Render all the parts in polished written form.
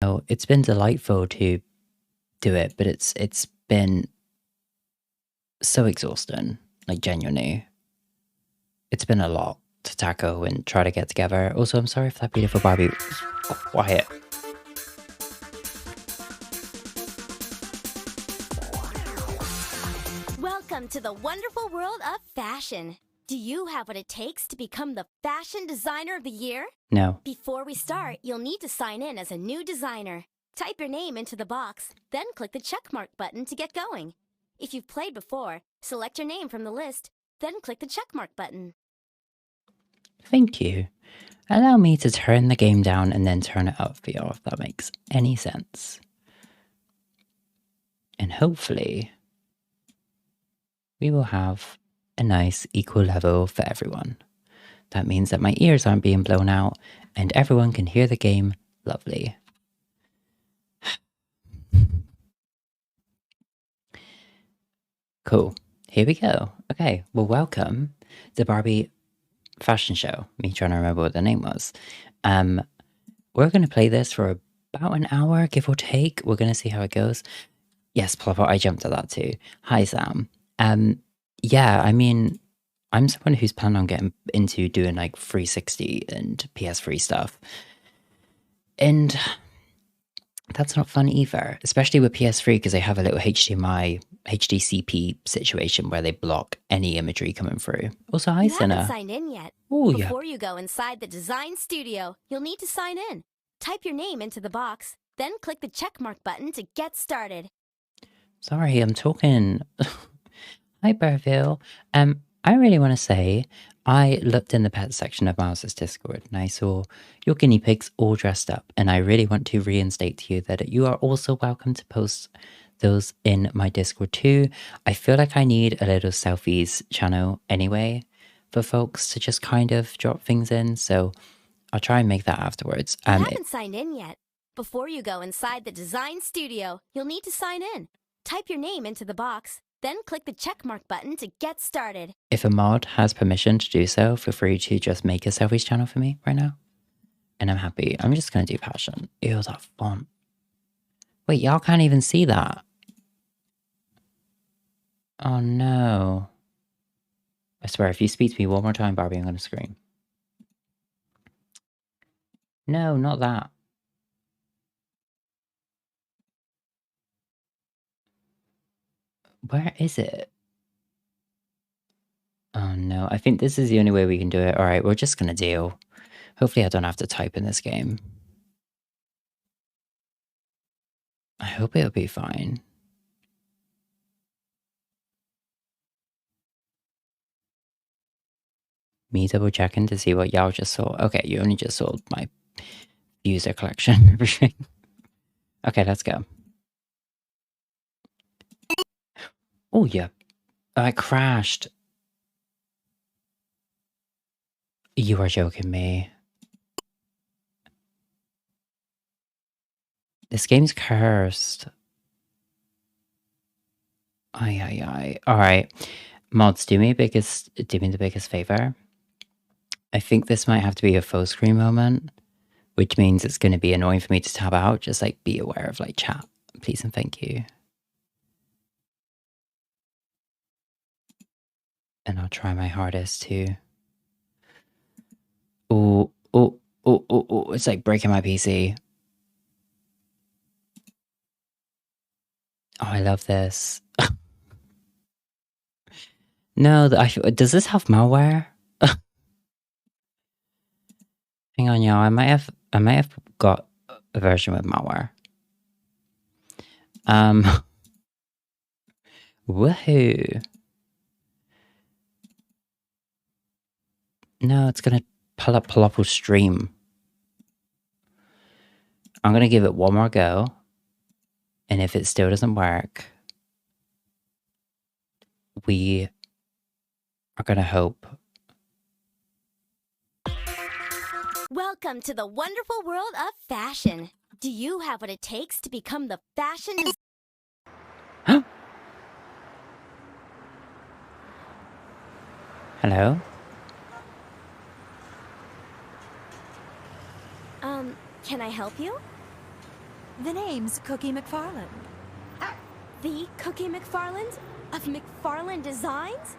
No, it's been delightful to do it, but it's been so exhausting, like genuinely. It's been a lot to tackle and try to get together. Also, I'm sorry if that beautiful Barbie was quiet. Welcome to the wonderful world of fashion. Do you have what it takes to become the fashion designer of the year? No. Before we start, you'll need to sign in as a new designer. Type your name into the box, then click the checkmark button to get going. If you've played before, select your name from the list, then click the checkmark button. Thank you. Allow me to turn the game down and then turn it up for you, if that makes any sense. And hopefully, we will have a nice equal level for everyone. That means that my ears aren't being blown out and everyone can hear the game lovely. Cool. Here we go. Okay, well, welcome to Barbie fashion show. Me trying to remember what the name was. We're going to play this for about an hour, give or take. We're going to see how it goes. Yes, Plopper, I jumped at that too. Hi, Sam. Yeah, I mean, I'm someone who's planning on getting into doing like 360 and PS3 stuff. And that's not fun either, especially with PS3 because they have a little HDMI, HDCP situation where they block any imagery coming through. Also, hi, Sinner. You haven't signed in yet. Oh, yeah. Before you go inside the design studio, you'll need to sign in. Type your name into the box, then click the checkmark button to get started. Sorry, I'm talking. Hi, Burville. I really want to say I looked in the pet section of Mouse's Discord and I saw your guinea pigs all dressed up, and I really want to reinstate to you that you are also welcome to post those in my Discord too. I feel like I need a little selfies channel anyway for folks to just kind of drop things in, so I'll try and make that afterwards. You haven't signed in yet. Before you go inside the design studio, you'll need to sign in. Type your name into the box, then click the checkmark button to get started. If a mod has permission to do so, feel free to just make a selfies channel for me right now. And I'm happy. I'm just going to do passion. Ew, that font. Wait, y'all can't even see that. Oh no. I swear, if you speak to me one more time, Barbie, I'm going to scream. No, not that. Where is it? Oh no, I think this is the only way we can do it. Alright, we're just gonna deal. Hopefully I don't have to type in this game. I hope it'll be fine. Me double checking to see what y'all just saw. Okay, you only just saw my user collection. Everything. Okay, let's go. Oh yeah. I crashed. You are joking me. This game's cursed. Aye. Alright. Mods, do me the biggest favor. I think this might have to be a full screen moment, which means it's going to be annoying for me to tab out. Just like be aware of like chat, please and thank you. And I'll try my hardest to. Oh, it's like breaking my PC. Oh, I love this. No, does this have malware? Hang on, y'all. I might have got a version with malware. Woohoo! No, it's gonna pull up Palopal stream. I'm gonna give it one more go, and if it still doesn't work, we are gonna hope. Welcome to the wonderful world of fashion. Do you have what it takes to become the fashion designer? Hello? Can I help you? The name's Cookie McFarland. The Cookie McFarland? Of McFarland Designs?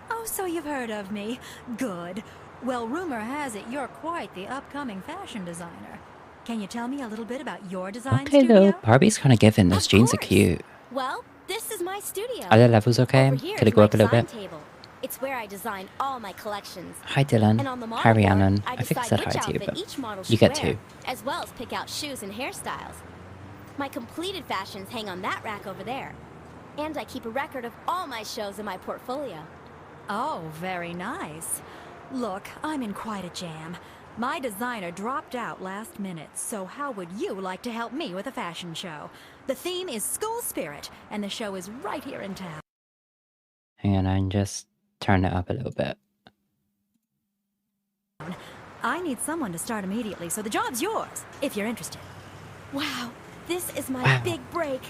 Oh, so you've heard of me. Good. Well, rumor has it you're quite the upcoming fashion designer. Can you tell me a little bit about your design Okay, studio? though. Barbie's kind of giving. Those Of jeans are course. cute. Well, this is my studio. Are the levels okay? Over here Could is it go my up a little design bit? table. It's where I design all my collections. Hi, Dylan. And on the model Hi, board, Rhiannon. I I think I decide said which hi to you, outfit but each model you should get wear, to. as well as pick out shoes and hairstyles. My completed fashions hang on that rack over there. And I keep a record of all my shows in my portfolio. Oh, very nice. Look, I'm in quite a jam. My designer dropped out last minute, so how would you like to help me with a fashion show? The theme is school spirit, and the show is right here in town. Hang on, I can just turn it up a little bit. I need someone to start immediately, so the job's yours, if you're interested. Wow, this is my Wow. big break.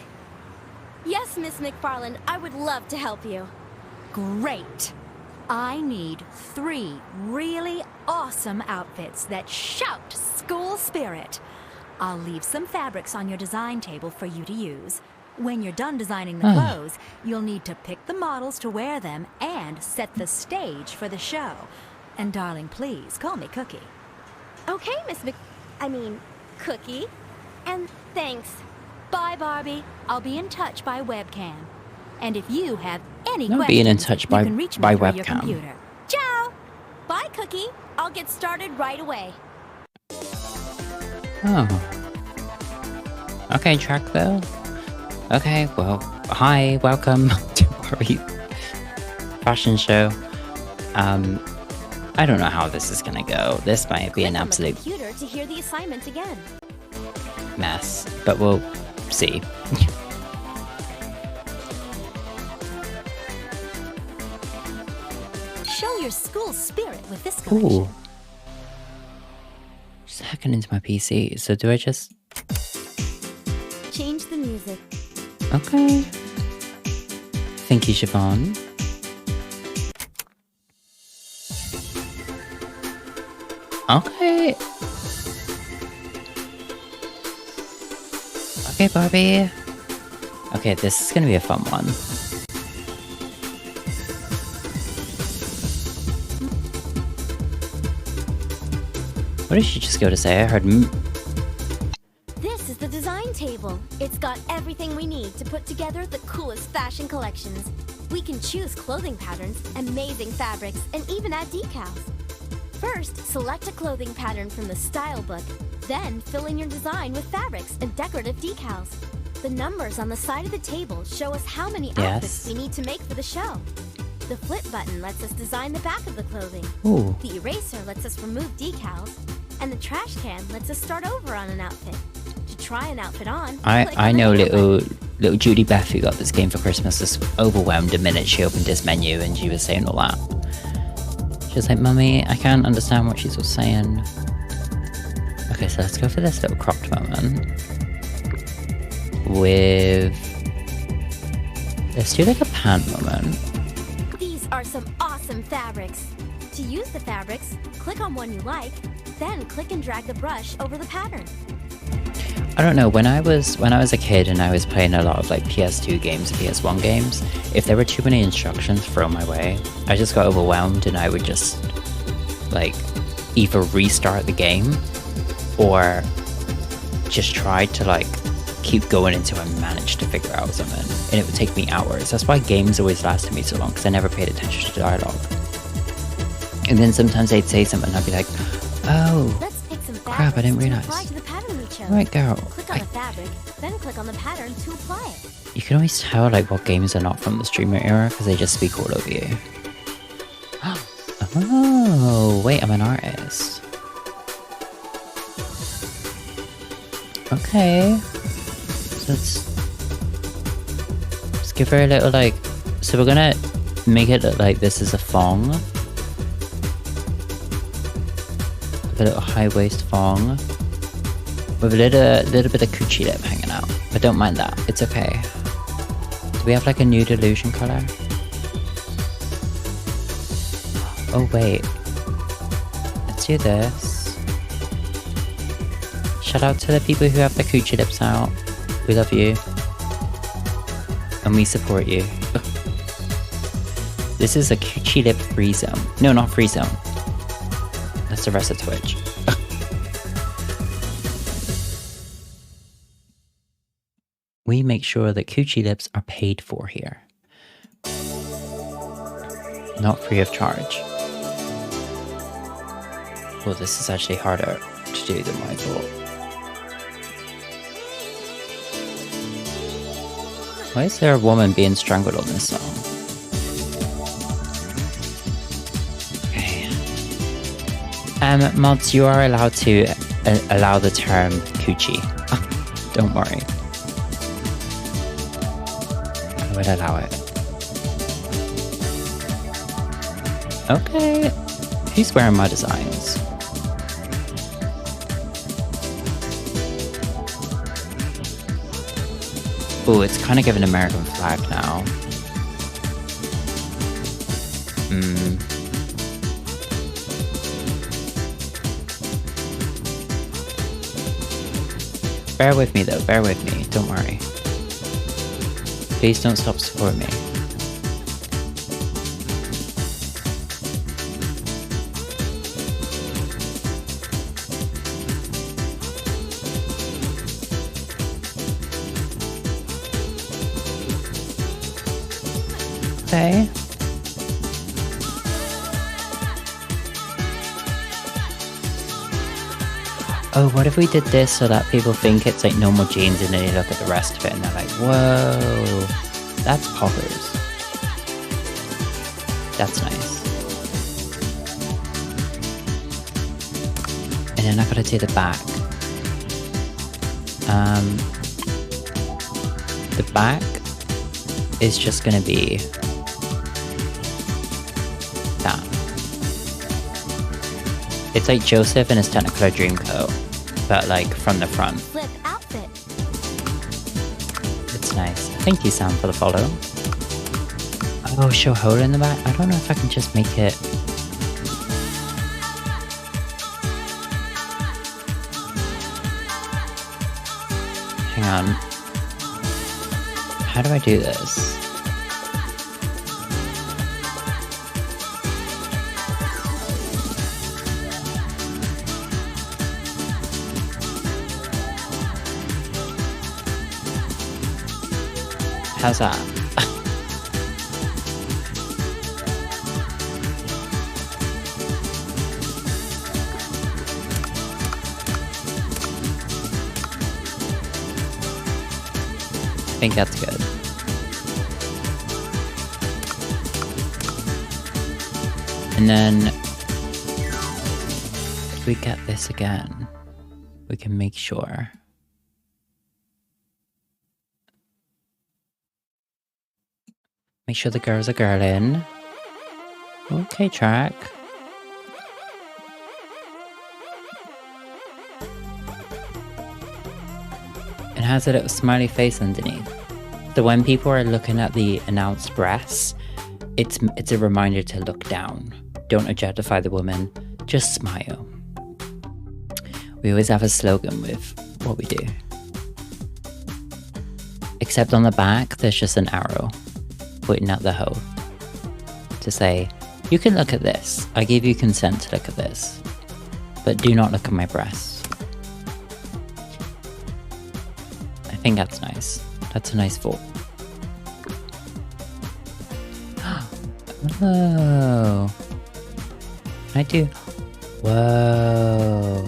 Yes, Miss McFarland, I would love to help you. Great! I need 3 really awesome outfits that shout school spirit. I'll leave some fabrics on your design table for you to use. When you're done designing the clothes, you'll need to pick the models to wear them and set the stage for the show. And darling, please call me Cookie. Okay, Cookie. And thanks. Bye, Barbie. I'll be in touch by webcam. And if you have any Not questions, being in touch you by- can reach me by through your webcam. computer. Ciao! Bye, Cookie. I'll get started right away. Oh. Okay, track though. Okay, well, hi, welcome to Barbie Fashion Show. I don't know how this is gonna go. This might be an Click on the absolute computer to hear the assignment again. mess, but we'll see. Show your school spirit with this collection. Ooh. Just hacking into my PC. So do I just... Change the music. Okay. Thank you, Siobhan. Okay. Okay, Barbie. Okay, this is gonna be a fun one. What did she just go to say? I heard This is the design table. It's got everything we need to put together the coolest fashion collections. We can choose clothing patterns, amazing fabrics, and even add decals. First, select a clothing pattern from the style book. Then, fill in your design with fabrics and decorative decals. The numbers on the side of the table show us how many outfits we need to make for the show. The flip button lets us design the back of the clothing. Ooh. The eraser lets us remove decals. And the trash can lets us start over on an outfit. To try an outfit on, click I on the know middle button. little Judy Beth who got this game for Christmas was overwhelmed the minute she opened this menu and she was saying all that. She was like, Mummy, I can't understand what she's all saying. Okay, so let's go for this little cropped moment. Let's do like a pant moment. These are some awesome fabrics. To use the fabrics, click on one you like, then click and drag the brush over the pattern. I don't know, when I was a kid and I was playing a lot of like PS2 games and PS1 games, if there were too many instructions thrown my way, I just got overwhelmed and I would just like either restart the game or just try to like keep going until I managed to figure out something, and it would take me hours. That's why games always lasted me so long, because I never paid attention to dialogue. And then sometimes they'd say something and I'd be like, oh, Let's pick some fabrics crap, I didn't to realize. apply to the pattern we chose. Right, girl. Click on the fabric, then click on the pattern to apply it. You can always tell like what games are not from the streamer era because they just speak all over you. Oh, wait, I'm an artist. Okay. So let's give her a little like, so we're gonna make it look like this is a thong. A little high waist thong. With a little bit of coochie lip hanging out. But don't mind that, it's okay. Do we have like a nude illusion color? Oh wait. Let's do this. Shout out to the people who have their coochie lips out. We love you. And we support you. This is a coochie lip free zone. No, not free zone. That's the rest of Twitch. We make sure that coochie lips are paid for here. Not free of charge. Well, this is actually harder to do than I thought. Why is there a woman being strangled on this song? Okay. Mods, you are allowed to allow the term coochie. Don't worry. I would allow it. Okay. Who's wearing my designs? Oh, it's kind of giving American flag now. Bear with me though, bear with me, don't worry. Please don't stop supporting me. Okay. Oh, what if we did this so that people think it's like normal jeans and then they look at the rest of it and they're like, whoa, that's poppers. That's nice. And then I gotta do the back. The back is just gonna be that. It's like Joseph in his Technicolor Dreamcoat, but like from the front. Flip outfit. It's nice. Thank you, Sam, for the follow. Oh, show hole in the back? I don't know if I can just make it... Hang on. How do I do this? How's that? I think that's good. And then if we get this again, we can make sure. Make sure the girls are girling. Okay, track. It has a little smiley face underneath. So when people are looking at the announced breasts, it's a reminder to look down. Don't objectify the woman, just smile. We always have a slogan with what we do. Except on the back, there's just an arrow pointing at the hole to say, you can look at this. I give you consent to look at this, but do not look at my breasts. I think that's nice. That's a nice thought. Whoa. Can I do? Whoa.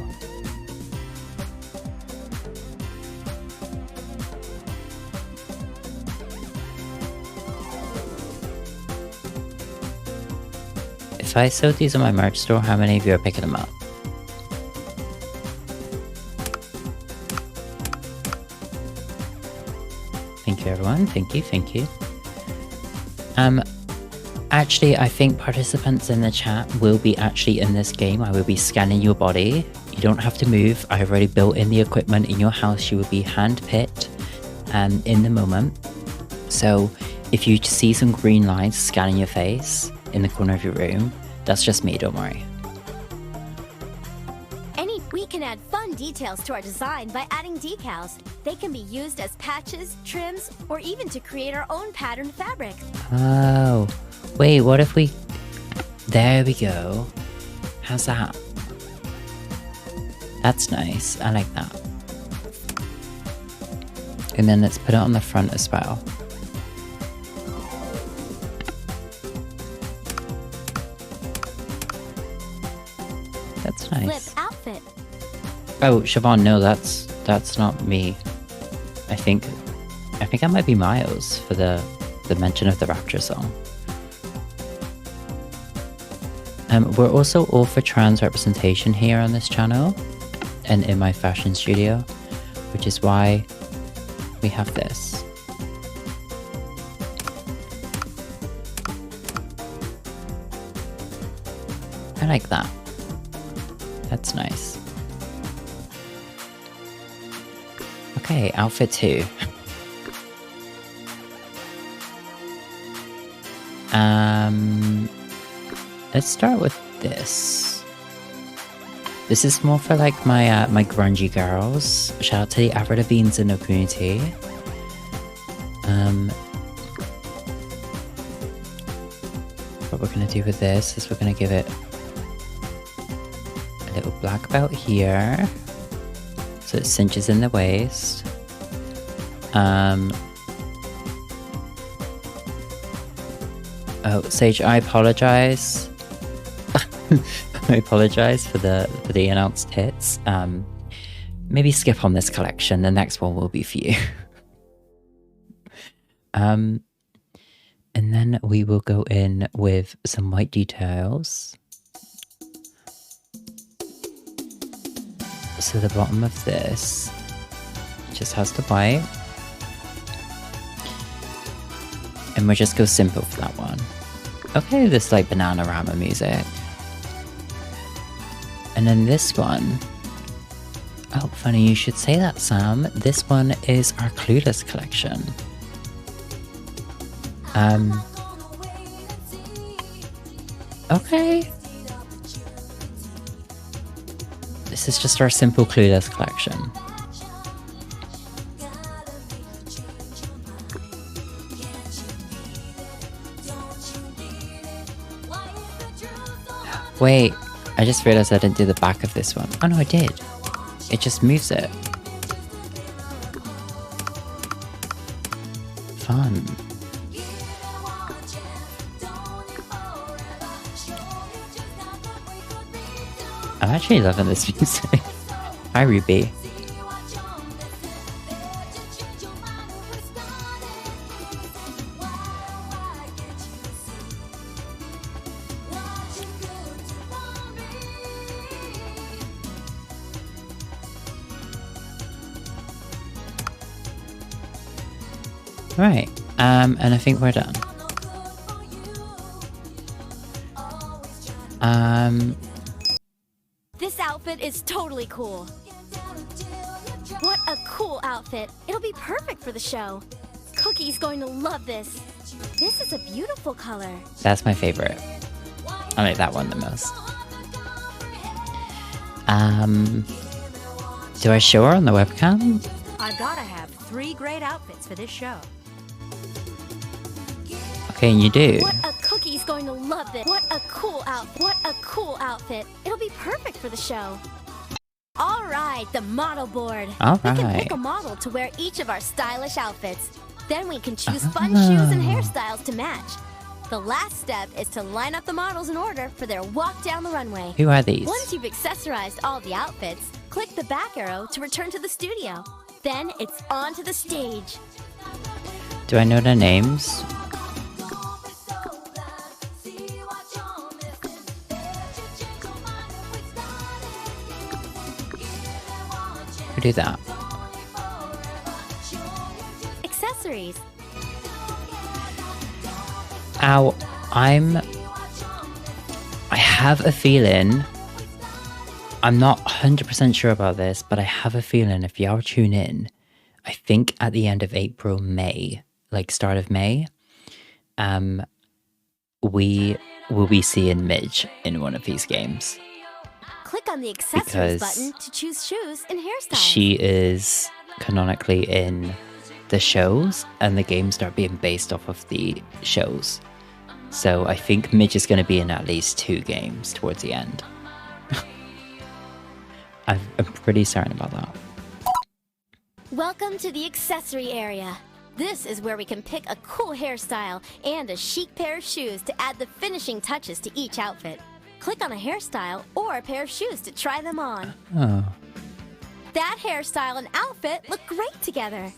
If I sold these on my merch store, how many of you are picking them up? Thank you, everyone. Thank you, thank you. Actually, I think participants in the chat will be actually in this game. I will be scanning your body. You don't have to move. I've already built in the equipment in your house. You will be hand-picked in the moment. So if you see some green lines scanning your face in the corner of your room, that's just me, don't worry. Any weak can add fun details to our design by adding decals. They can be used as patches, trims, or even to create our own patterned fabric. Oh, wait, what if we... There we go. How's that? That's nice. I like that. And then let's put it on the front as well. That's nice. Flip outfit. Oh, Siobhan, no, that's not me. I think I might be Miles for the mention of the Rapture song. We're also all for trans representation here on this channel and in my fashion studio, which is why we have this. I like that. That's nice. Okay, outfit 2. Let's start with this. This is more for like my my grungy girls. Shout out to the Avril Beans in the community. What we're gonna do with this is we're gonna give it a little black belt here, so it cinches in the waist. Oh, Sage, I apologize. I apologize for the announced hits. Maybe skip on this collection. The next one will be for you. And then we will go in with some white details. So the bottom of this just has the white. And we'll just go simple for that one. Okay, this like Bananarama music. And then this one. Oh, funny you should say that, Sam. This one is our Clueless collection. Okay. This is just our simple Clueless collection. Wait, I just realized I didn't do the back of this one. Oh no, I did. It just moves it. Fun. I'm actually loving this music. Hi, Ruby. Right, and I think we're done. This outfit is totally cool. What a cool outfit. It'll be perfect for the show. Cookie's going to love this. This is a beautiful color. That's my favorite. I like that one the most. Do I show her on the webcam? I've gotta have 3 great outfits for this show. Okay, and you do. What a Cookie's going to love this. What a cool outfit. What a cool outfit. It'll be perfect for the show. All right, the model board. All We can right. pick a model to wear each of our stylish outfits. Then we can choose fun shoes and hairstyles to match. The last step is to line up the models in order for their walk down the runway. Who are these? Once you've accessorized all the outfits, click the back arrow to return to the studio. Then it's on to the stage. Do I know their names? Who do that? Accessories. Ow, I have a feeling, I'm not 100% sure about this, but I have a feeling if y'all tune in, I think at the end of April, May, like start of May, we will be seeing Midge in one of these games. Click on the accessories button to choose shoes and hairstyles. She is canonically in the shows, and the games start being based off of the shows. So I think Midge is going to be in at least 2 games towards the end. I'm pretty certain about that. Welcome to the accessory area. This is where we can pick a cool hairstyle and a chic pair of shoes to add the finishing touches to each outfit. Click on a hairstyle or a pair of shoes to try them on. Oh. That hairstyle and outfit look great together.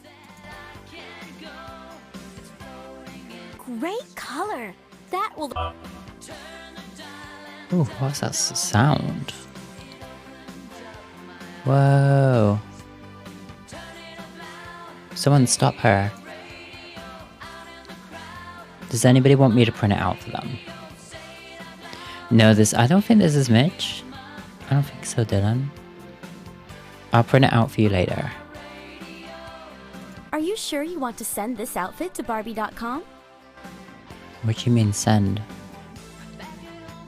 Great color. That will... Ooh, what's that sound? Whoa. Someone stop her. Does anybody want me to print it out for them? No, I don't think this is Mitch. I don't think so, Dylan. I'll print it out for you later. Are you sure you want to send this outfit to Barbie.com? What do you mean send?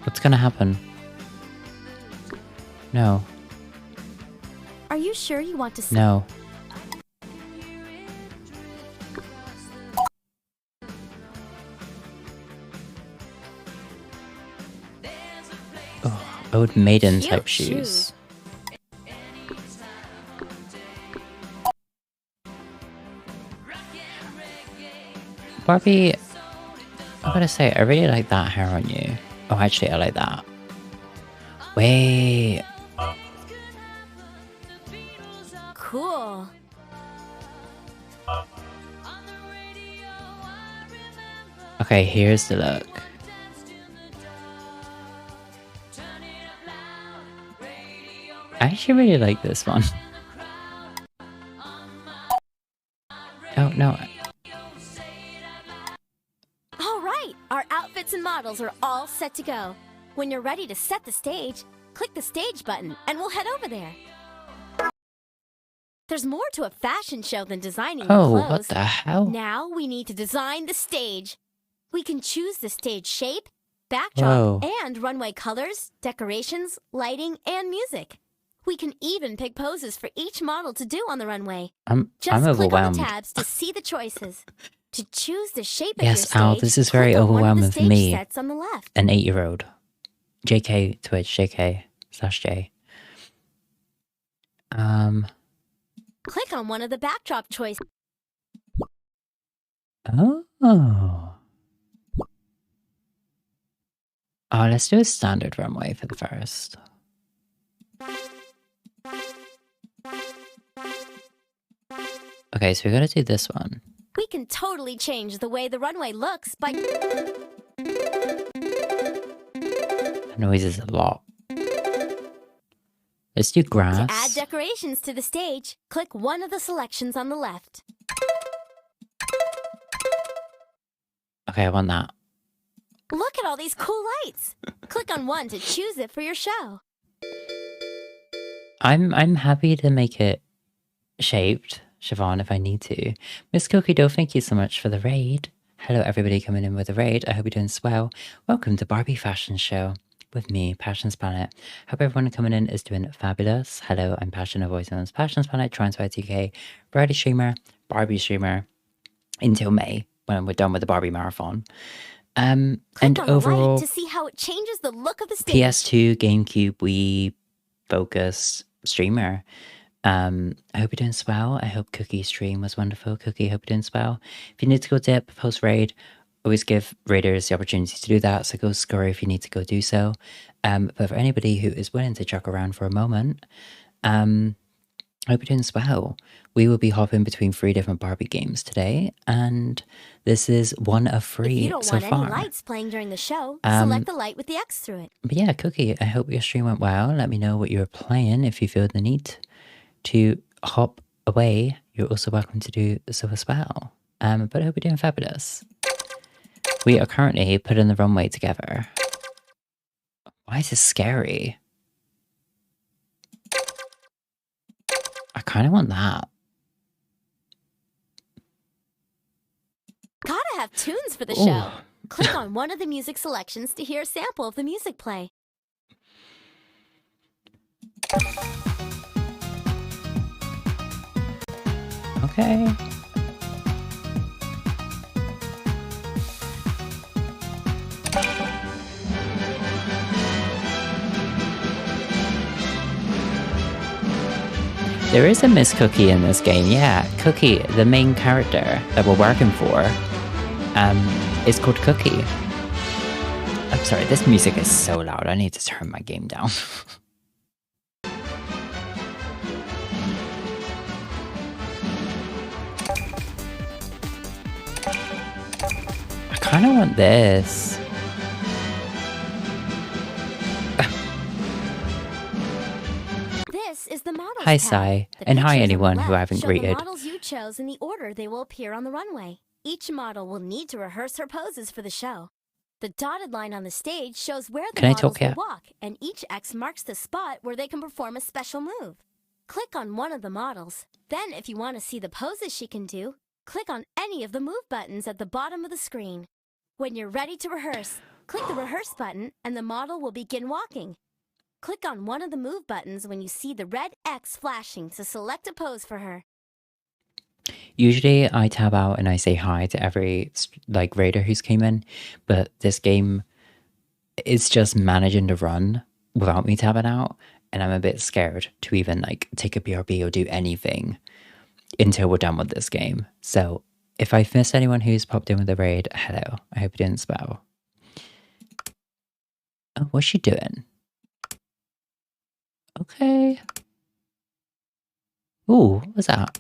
What's gonna happen? No. Are you sure you want to send... No. Oh, old maiden type shoes. Barbie, I gotta say, I really like that hair on you. Oh, actually, I like that. Wait. Cool. Okay, here's the look. I actually really like this one. Oh, no. All right, our outfits and models are all set to go. When you're ready to set the stage, click the stage button and we'll head over there. There's more to a fashion show than designing Oh, clothes. what the hell? Now we need to design the stage. We can choose the stage shape, backdrop, and runway colors, decorations, lighting, and music. We can even pick poses for each model to do on the runway. I'm Just click overwhelmed. on the tabs to see the choices. To choose the shape of Yes, your Al, stage, this is very click on one of the overwhelming for stage me. sets on the left. An 8-year-old. JK Twitch, JK/J. Click on one of the backdrop choices. Oh. Oh, let's do a standard runway for the first. Okay, so we're gonna do this one. We can totally change the way the runway looks by... That noise is a lot. Let's do grass. To add decorations to the stage, click one of the selections on the left. Okay, I want that. Look at all these cool lights. Click on one to choose it for your show. I'm happy to make it shaped, Siobhan, if I need to. Miss Cookie Dough, thank you so much for the raid. Hello, everybody coming in with the raid. I hope you're doing swell. Welcome to Barbie Fashion Show with me, Passions Planet. Hope everyone coming in is doing fabulous. Hello, I'm Passion, a voice on Passions Planet, Transfer 2K, variety streamer, Barbie streamer, until May, when we're done with the Barbie Marathon. And Click on the overall, right to see how it changes the look of the stage. PS2, GameCube, Wii, Focus, streamer. I hope you're doing swell. I hope Cookie's stream was wonderful. Cookie, hope you're doing swell. If you need to go dip, post raid, always give raiders the opportunity to do that. So go scurry if you need to go do so. But for anybody who is willing to chuck around for a moment, I hope you're doing swell. We will be hopping between 3 different Barbie games today, and this is one of 3 If you don't so want far. any lights playing during the show, select the light with the X through it. But yeah, Cookie, I hope your stream went well. Let me know what you were playing. If you feel the need to hop away, you're also welcome to do so as well. But I hope you're doing fabulous. We are currently putting the runway together. Why is this scary? I kind of want that. Gotta have tunes for the Ooh. show. Click on one of the music selections to hear a sample of the music play. Okay. There is a Miss Cookie in this game, yeah. Cookie, the main character that we're working for, is called Cookie. I'm sorry, this music is so loud. I need to turn my game down. I kind of want this. This is the models Hi, tab. Sai, The and hi pictures on anyone the who I left haven't show the greeted. models you chose in the order they will appear on the runway. Each model will need to rehearse her poses for the show. The dotted line on the stage shows where the Can I models talk will yet? walk, and each X marks the spot where they can perform a special move. Click on one of the models. Then, if you want to see the poses she can do, click on any of the move buttons at the bottom of the screen. When you're ready to rehearse, click the rehearse button and the model will begin walking. Click on one of the move buttons when you see the red X flashing to select a pose for her. Usually I tab out and I say hi to every raider who's came in, but this game is just managing to run without me tabbing out, and I'm a bit scared to even take a BRB or do anything until we're done with this game. So if I've missed anyone who's popped in with the raid, hello. I hope you didn't spell. Oh, what's she doing? Okay. Ooh, what was that?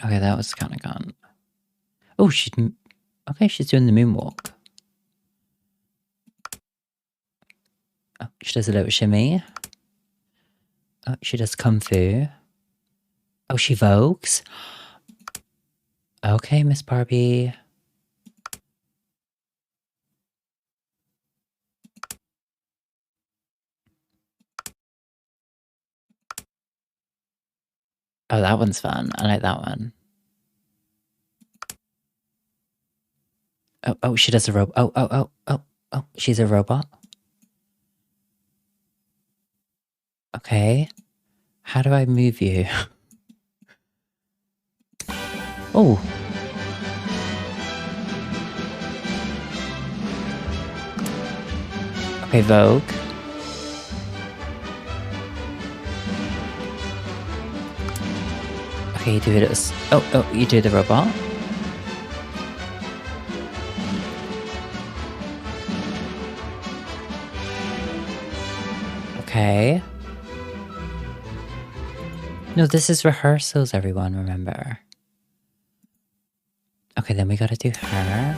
Okay, that was kind of gone. Oh, she's doing the moonwalk. Oh, she does a little shimmy. Oh, she does kung fu. Oh, she vogues. Okay, Miss Barbie. Oh, that one's fun. I like that one. Oh, she does a robot. Oh, she's a robot. Okay. How do I move you? Oh. Okay, Vogue. Okay, you do it as... Oh, you do the robot. Okay. No, this is rehearsals, everyone, remember. Okay, then we gotta do her.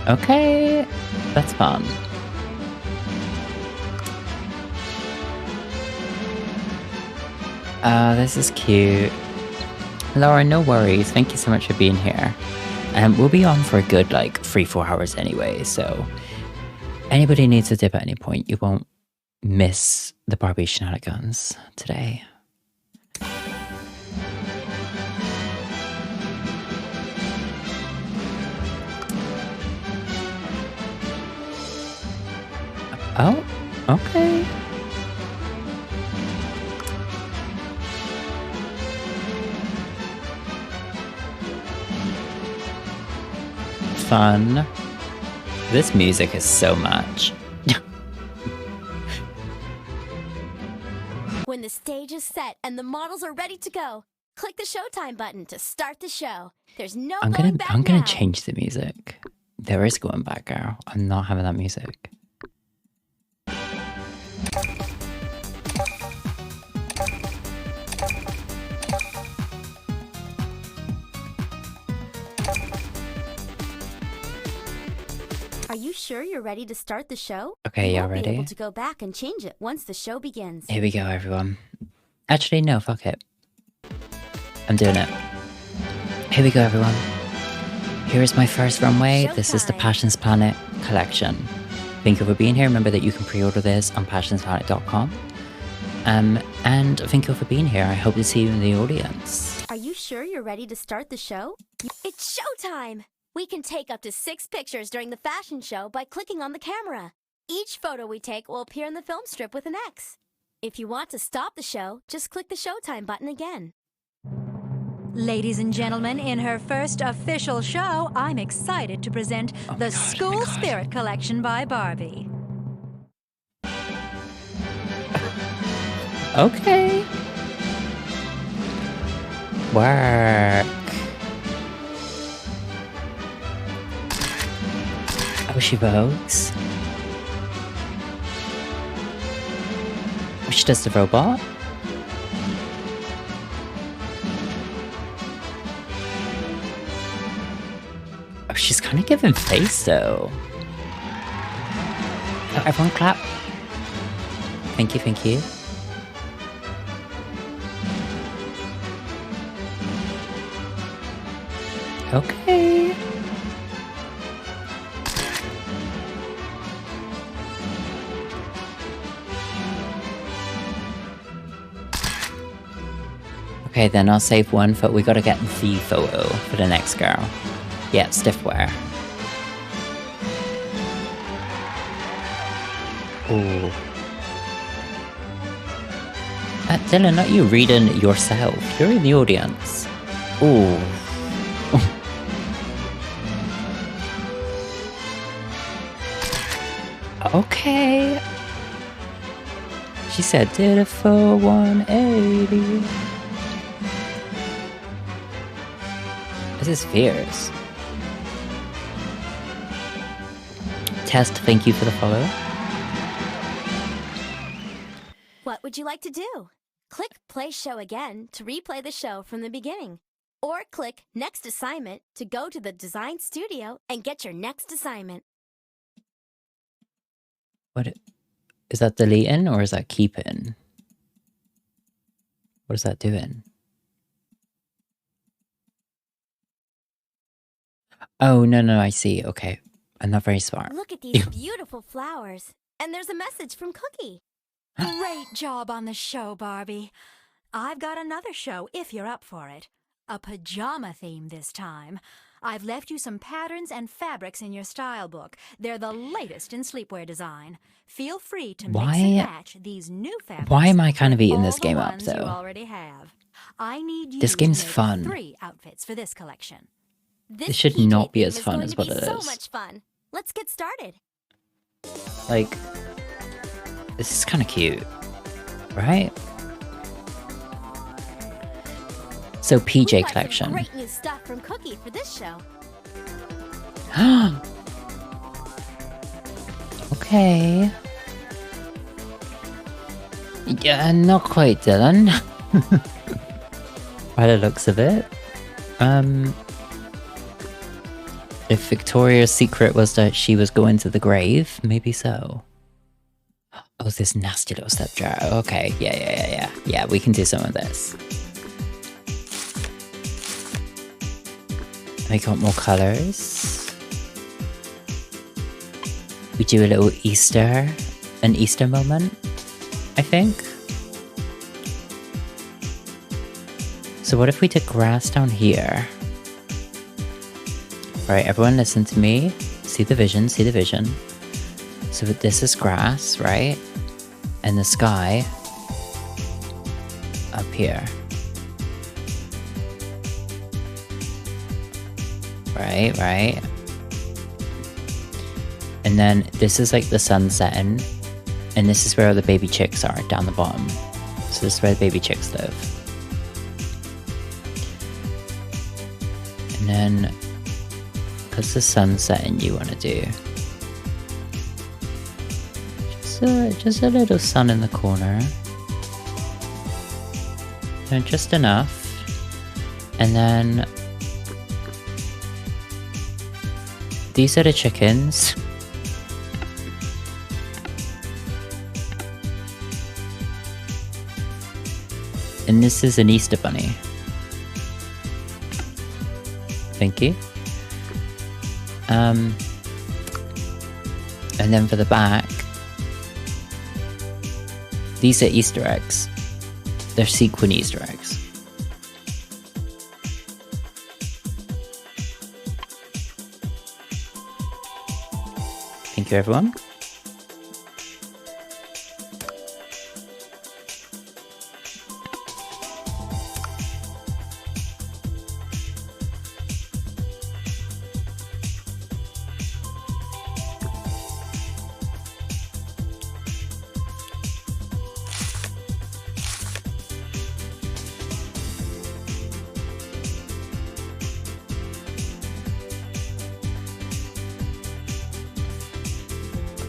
Okay, that's fun. This is cute. Laura, no worries. Thank you so much for being here. We'll be on for a good 3-4 hours anyway, so anybody needs a dip at any point, you won't miss the Barbie shenanigans today. Oh, okay. Fun. This music is so much. When the stage is set and the models are ready to go, click the Showtime button to start the show. There's no going back I'm gonna now. change the music. There is going back, girl. I'm not having that music. Are you sure you're ready to start the show? Okay, y'all You'll be ready? able to go back and change it once the show begins. Here we go, everyone. Actually, no, fuck it. I'm doing it. Here we go, everyone. Here is my first runway. This is the Showtime. Passions Planet collection. Thank you for being here. Remember that you can pre-order this on passionsplanet.com. And thank you for being here. I hope to see you in the audience. Are you sure you're ready to start the show? It's showtime! We can take up to 6 pictures during the fashion show by clicking on the camera. Each photo we take will appear in the film strip with an X. If you want to stop the show, just click the Showtime button again. Ladies and gentlemen, in her first official show, I'm excited to present the School Spirit Collection by Barbie. Okay. Work. Oh, she votes. Oh, she does the robot. Oh, she's kind of giving face though. Oh, everyone clap. Thank you, thank you. Okay. Okay, then I'll save one, but we gotta get the photo for the next girl. Yeah, stiff wear. Ooh. Dylan, not you reading yourself. You're in the audience. Ooh. Okay. She said, did a full 180. This is fierce. Test, thank you for the follow. What would you like to do? Click Play Show Again to replay the show from the beginning. Or click Next Assignment to go to the design studio and get your next assignment. What is that deleting or is that keeping? What is that doing? Oh, no, I see. Okay. I'm not very smart. Look at these beautiful flowers. And there's a message from Cookie. Great job on the show, Barbie. I've got another show if you're up for it. A pajama theme this time. I've left you some patterns and fabrics in your style book. They're the latest in sleepwear design. Feel free to mix and match these new fabrics. Why am I kind of eating this game up, You though? already have. I need you This game's to make fun. 3 outfits for this collection. It should PJ not be theme as is fun going as to what be it so is. much fun. Let's get started. Like, this is kind of cute, right? So We've PJ got some collection. great new stuff from Cookie for this show. Okay. Yeah, not quite, Dylan. By the looks of it. If Victoria's secret was that she was going to the grave, maybe so. Oh, this nasty little step jar. Okay, yeah. Yeah, we can do some of this. Make up more colors. We do a little an Easter moment, I think. So what if we did grass down here? Alright, everyone listen to me. See the vision, see the vision. So this is grass, right? And the sky up here. Right. And then this is like the sun setting. And this is where all the baby chicks are, down the bottom. So this is where the baby chicks live. And then, because the sun's setting, you want to do just a little sun in the corner. And just enough. And then these are the chickens. And this is an Easter bunny. Thank you. And then for the back, these are Easter eggs. They're sequin Easter eggs. Thank you, everyone.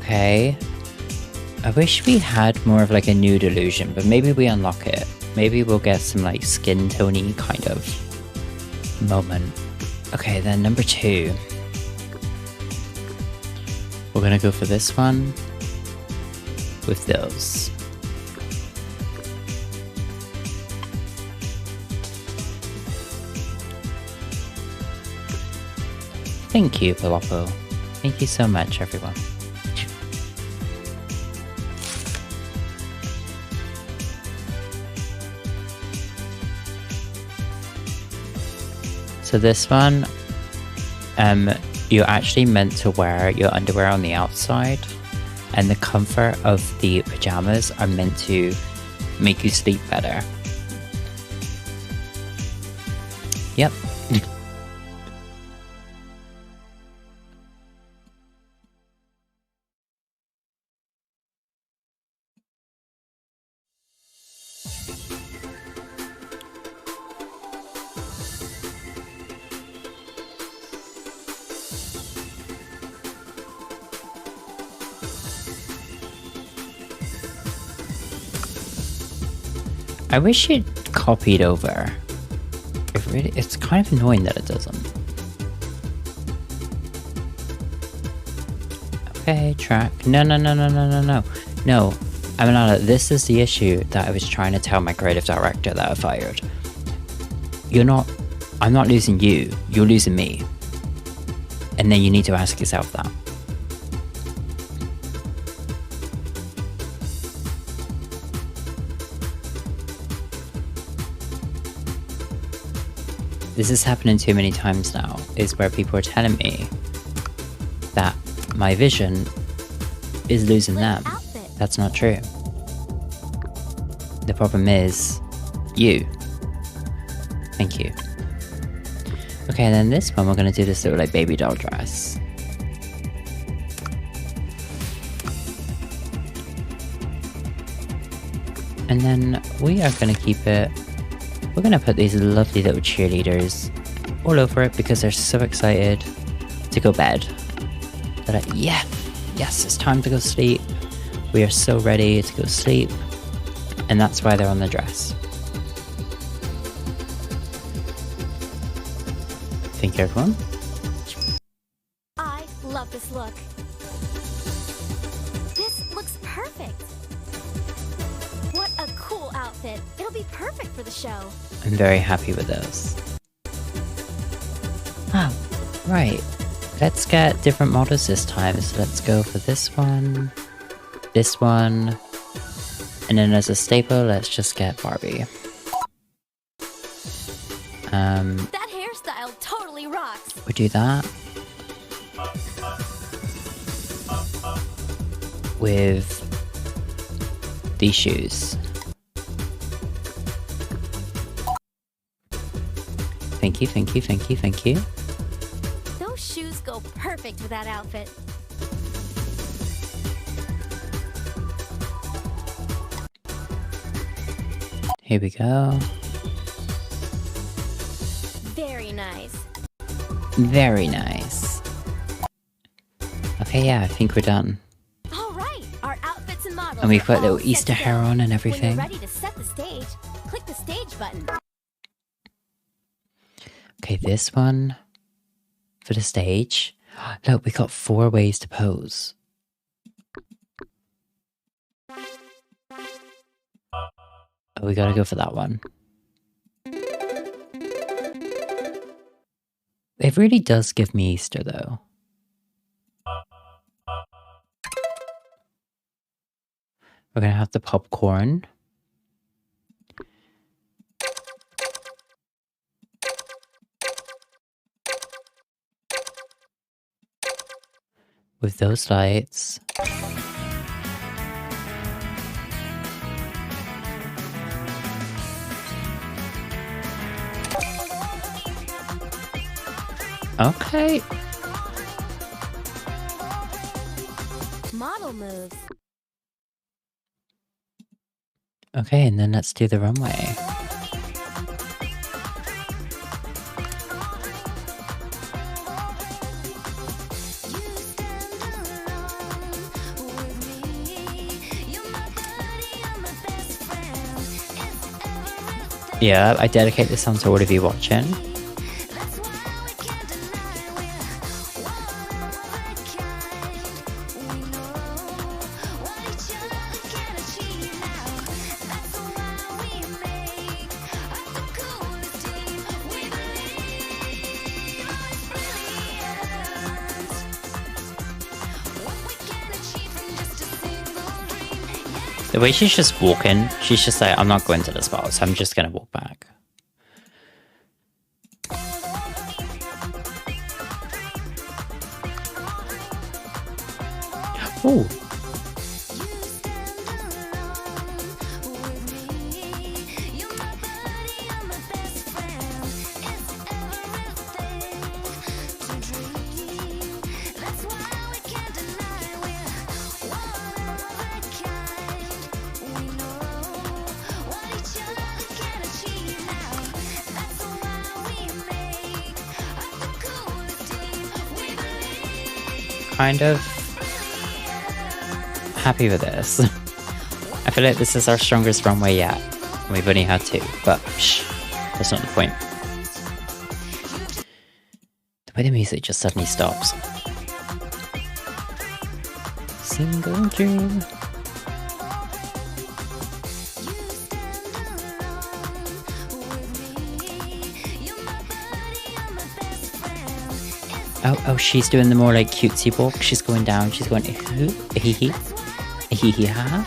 Okay. I wish we had more of like a nude illusion, but maybe we unlock it. Maybe we'll get some like skin tony kind of moment. Okay, then number 2. We're gonna go for this one with those. Thank you, Palopo. Thank you so much, everyone. So this one, you're actually meant to wear your underwear on the outside, and the comfort of the pajamas are meant to make you sleep better. Yep. I wish it copied over. It's kind of annoying that it doesn't. Okay, track. No. No, Aminata, this is the issue that I was trying to tell my creative director that I fired. I'm not losing you, you're losing me. And then you need to ask yourself that. This is happening too many times now, is where people are telling me that my vision is losing them. That's not true. The problem is you. Thank you. Okay, then this one we're gonna do this little like baby doll dress. And then we are gonna keep it. We're gonna put these lovely little cheerleaders all over it because they're so excited to go bed. They're like, yeah, yes, it's time to go sleep. We are so ready to go sleep. And that's why they're on the dress. Thank you, everyone. I love this look. This looks perfect. What a cool outfit. It'll be perfect for the show. I'm very happy with those. Oh, right. Let's get different models this time. So let's go for this one, and then as a staple, let's just get Barbie. That hairstyle totally rocks. We do that with these shoes. Thank you, thank you, thank you, thank you. Those shoes go perfect with that outfit. Here we go. Very nice. Very nice. Okay, yeah, I think we're done. All right, our outfits and models. And we've got are little all Easter set to hair go. on and When everything. you're ready to set the stage, click the stage button. Okay, this one for the stage. Look, we got 4 ways to pose. Oh, we gotta go for that one. It really does give me Easter, though. We're gonna have the popcorn. with those lights. Okay. Model moves. Okay, and then let's do the runway. Yeah, I dedicate this song to all of you watching. The way she's just walking, she's just like, I'm not going to the spot, so I'm just gonna walk back. Ooh. Kind of happy with this. I feel like this is our strongest runway yet. We've only had two, but shh, that's not the point. The way the music just suddenly stops. Single dream. Oh, she's doing the more like cutesy walk. She's going down. She's going hee ha.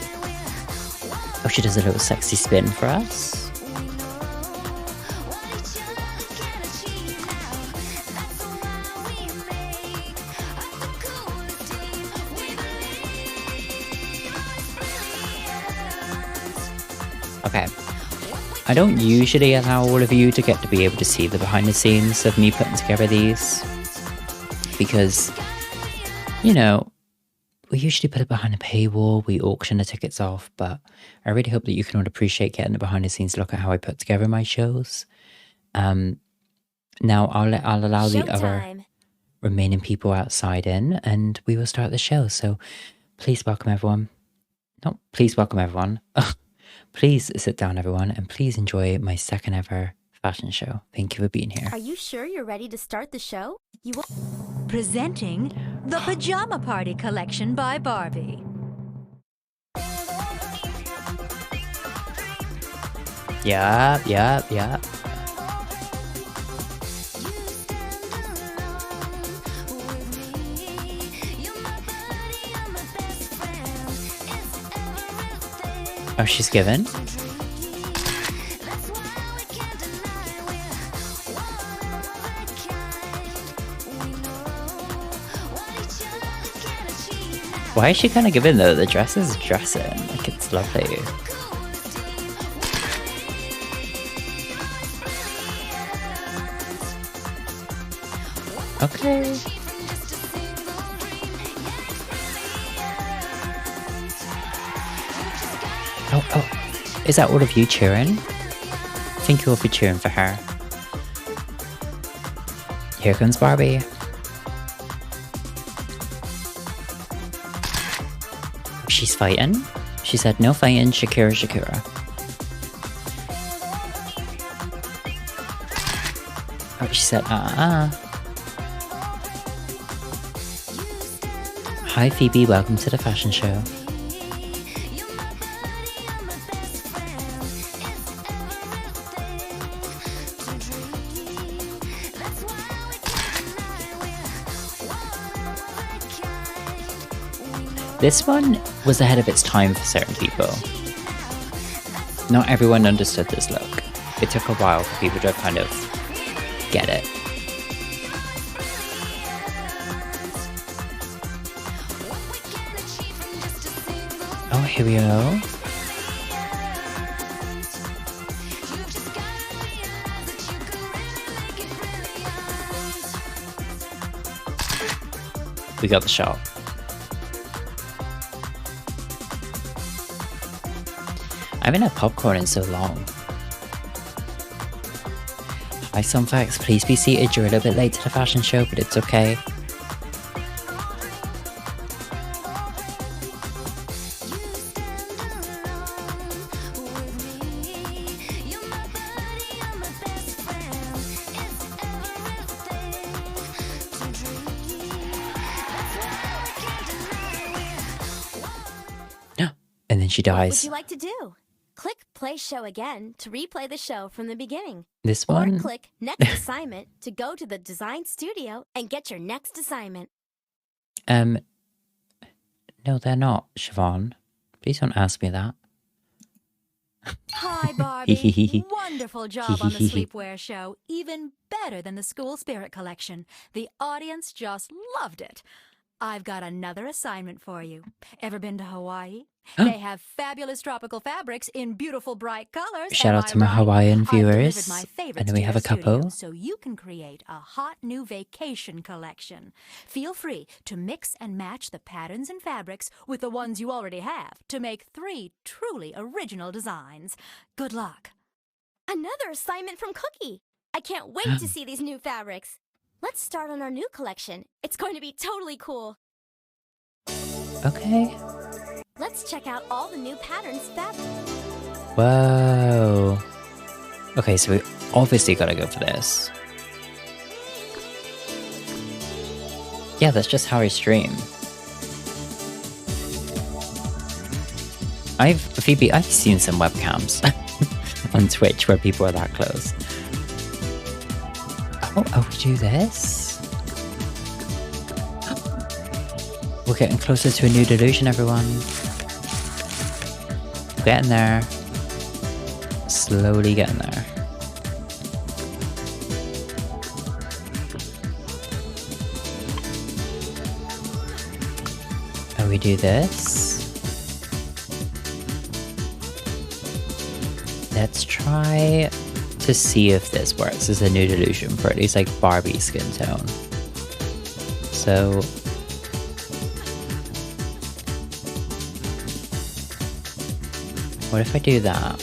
Oh, she does a little sexy spin for us. Okay. I don't usually allow all of you to get to be able to see the behind the scenes of me putting together these. Because, you know, we usually put it behind a paywall, we auction the tickets off, but I really hope that you can all appreciate getting the behind the scenes look at how I put together my shows. Now I'll allow the other remaining people outside in, and we will start the show. So please welcome everyone. No, please welcome everyone. Please sit down, everyone, and please enjoy my second ever fashion show. Thank you for being here. Are you sure you're ready to start the show? Presenting the Pajama Party Collection by Barbie. Yeah. Oh, she's given. Why is she kind of giving though? The dress is dressing. Like, it's lovely. Okay. Oh. Is that all of you cheering? Thank you all for cheering for her. Here comes Barbie. She's fighting. She said, no fighting, Shakira. Oh, she said, Hi, Phoebe. Welcome to the fashion show. This one was ahead of its time for certain people. Not everyone understood this look. It took a while for people to kind of get it. here we go. We got the shot. I haven't had popcorn in so long. Hi Sunfax, please be seated. You're a little bit late to the fashion show, but it's okay. And then she dies. What would you like to do? Click Play Show Again to replay the show from the beginning. This one? Or click Next Assignment to go to the design studio and get your next assignment. No, they're not, Siobhan. Please don't ask me that. Hi, Barbie. Wonderful job on the sleepwear show. Even better than the School Spirit collection. The audience just loved it. I've got another assignment for you. Ever been to Hawaii? They have fabulous tropical fabrics in beautiful bright colors. Shout out to my Hawaiian viewers. And then we have a couple. So you can create a hot new vacation collection. Feel free to mix and match the patterns and fabrics with the ones you already have to make 3 truly original designs. Good luck. Another assignment from Cookie. I can't wait to see these new fabrics. Let's start on our new collection. It's going to be totally cool. Okay. Let's check out all the new patterns fabric. Whoa. Okay, so we obviously gotta go for this. Yeah, that's just how I stream. Phoebe, I've seen some webcams on Twitch where people are that close. Oh, we do this? We're getting closer to a new delusion, everyone. Getting there. Slowly getting there. And we do this. Let's try to see if this works as a new delusion for at least like Barbie skin tone. So what if I do that?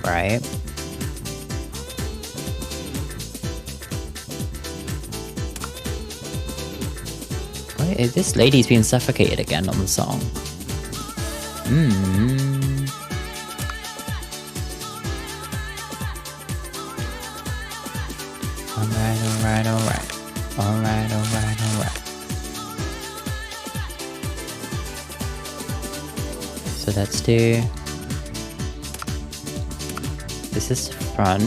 Right? Wait, this lady's being suffocated again on the song. Alright. So let's do... This is the front.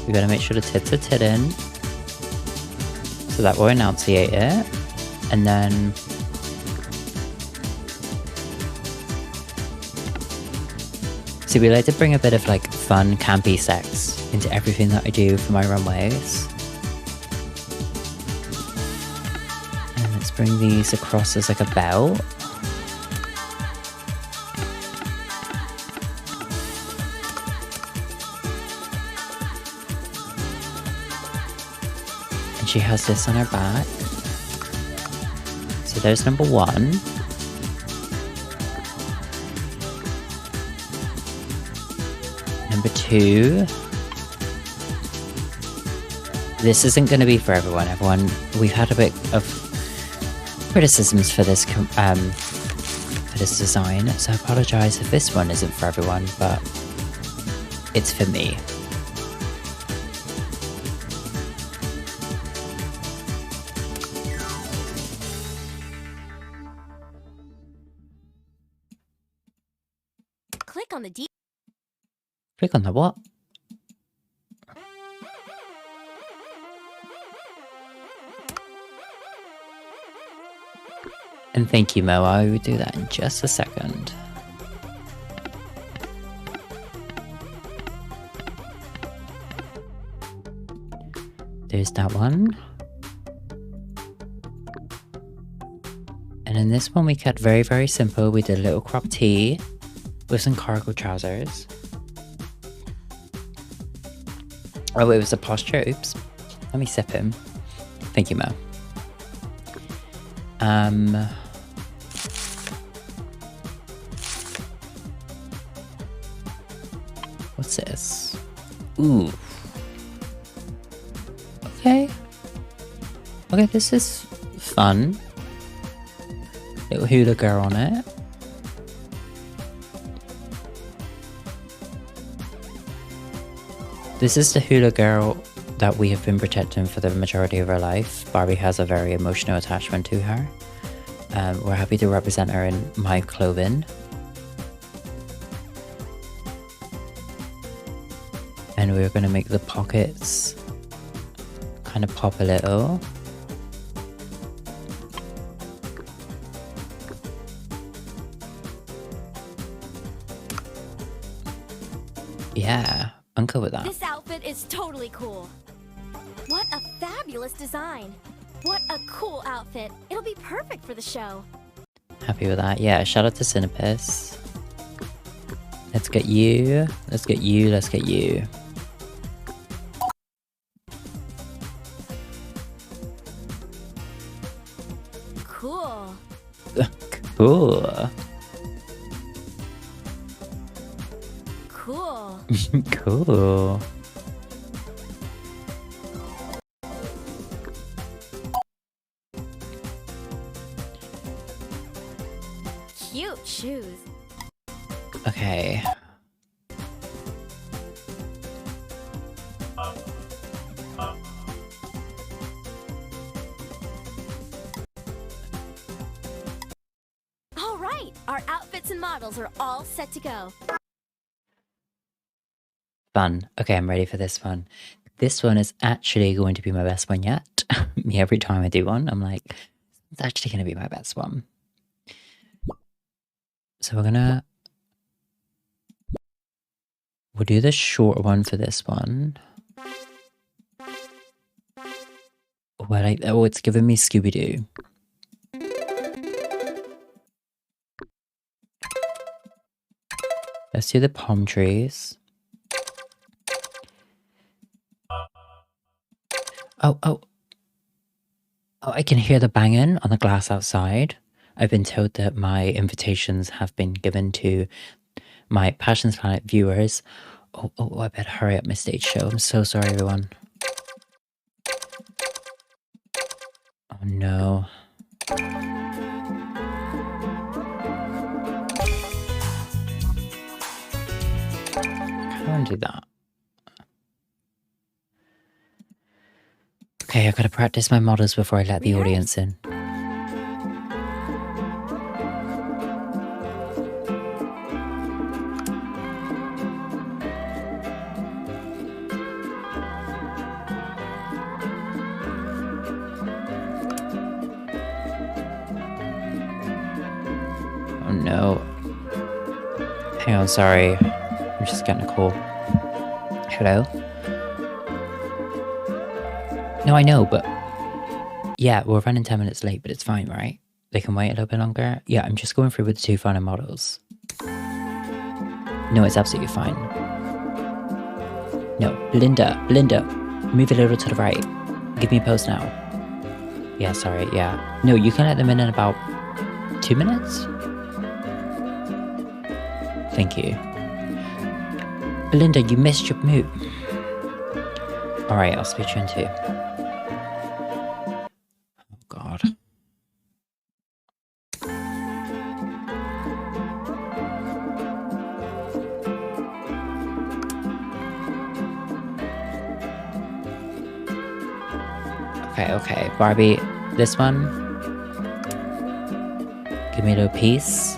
We gotta make sure the tits are titting. So that will enunciate it. And then... See, we like to bring a bit of like fun, campy sex into everything that I do for my runways. And let's bring these across as like a belt. And she has this on her back. So there's number 1. Number 2. This isn't going to be for everyone. We've had a bit of criticisms for this design, so I apologise if this one isn't for everyone, but it's for me. Click on the Click on the what? And thank you, Mo. I will do that in just a second. There's that one. And in this one we kept very, very simple. We did a little crop tee with some cargo trousers. Oh, it was a posture. Oops. Let me sip him. Thank you, Mo. What's this? Ooh. Okay. Okay, this is fun. Little hula girl on it. This is the hula girl that we have been protecting for the majority of her life. Barbie has a very emotional attachment to her. We're happy to represent her in my clothing. And we're going to make the pockets kind of pop a little. Yeah, I'm cool with that. This outfit is totally cool. What a fabulous design. What a cool outfit. It'll be perfect for the show. Happy with that. Yeah, shout out to Cinepus. Let's get you. Let's get you. Let's get you. Cool. Cool. Cool. Cool. Cute shoes. Okay. All right, our outfits and models are all set to go. Fun. Okay, I'm ready for this one. This one is actually going to be my best one yet. Me, every time I do one, I'm like, it's actually going to be my best one. So we'll do the short one for this one. Oh, it's giving me Scooby-Doo. Let's do the palm trees. Oh, I can hear the banging on the glass outside. I've been told that my invitations have been given to my Passions Planet viewers. Oh, I better hurry up my stage show. I'm so sorry, everyone. Oh, no. I don't do that. Okay, I gotta practice my models before I let the audience in. Oh no. Hang on, sorry. I'm just getting a call. Hello? No, I know, but yeah, we're running 10 minutes late, but it's fine, right? They can wait a little bit longer. Yeah, I'm just going through with the two final models. No, it's absolutely fine. No, Belinda, move a little to the right. Give me a pose now. Yeah, sorry, yeah. No, you can let them in about 2 minutes? Thank you. Belinda, you missed your move. Alright, I'll switch you in too. God. Okay. Barbie, this one. Give me a little piece.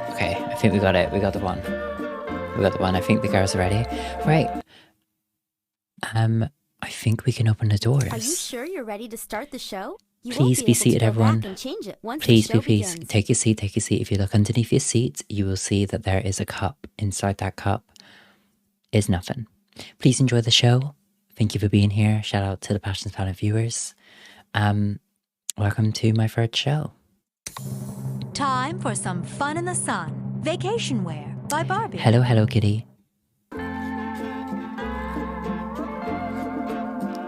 Okay, I think we got it. We got the one. I think the girls are ready. Right. I think we can open the doors. Are you sure you're ready to start the show? You Please won't be able to seated, go everyone. back and change it once Please, the show please. begins. Take your seat, take your seat. If you look underneath your seat, you will see that there is a cup. Inside that cup is nothing. Please enjoy the show. Thank you for being here. Shout out to the Passions Planet viewers. Welcome to my third show. Time for some fun in the sun. Vacation wear by Barbie. Hello, hello, kitty.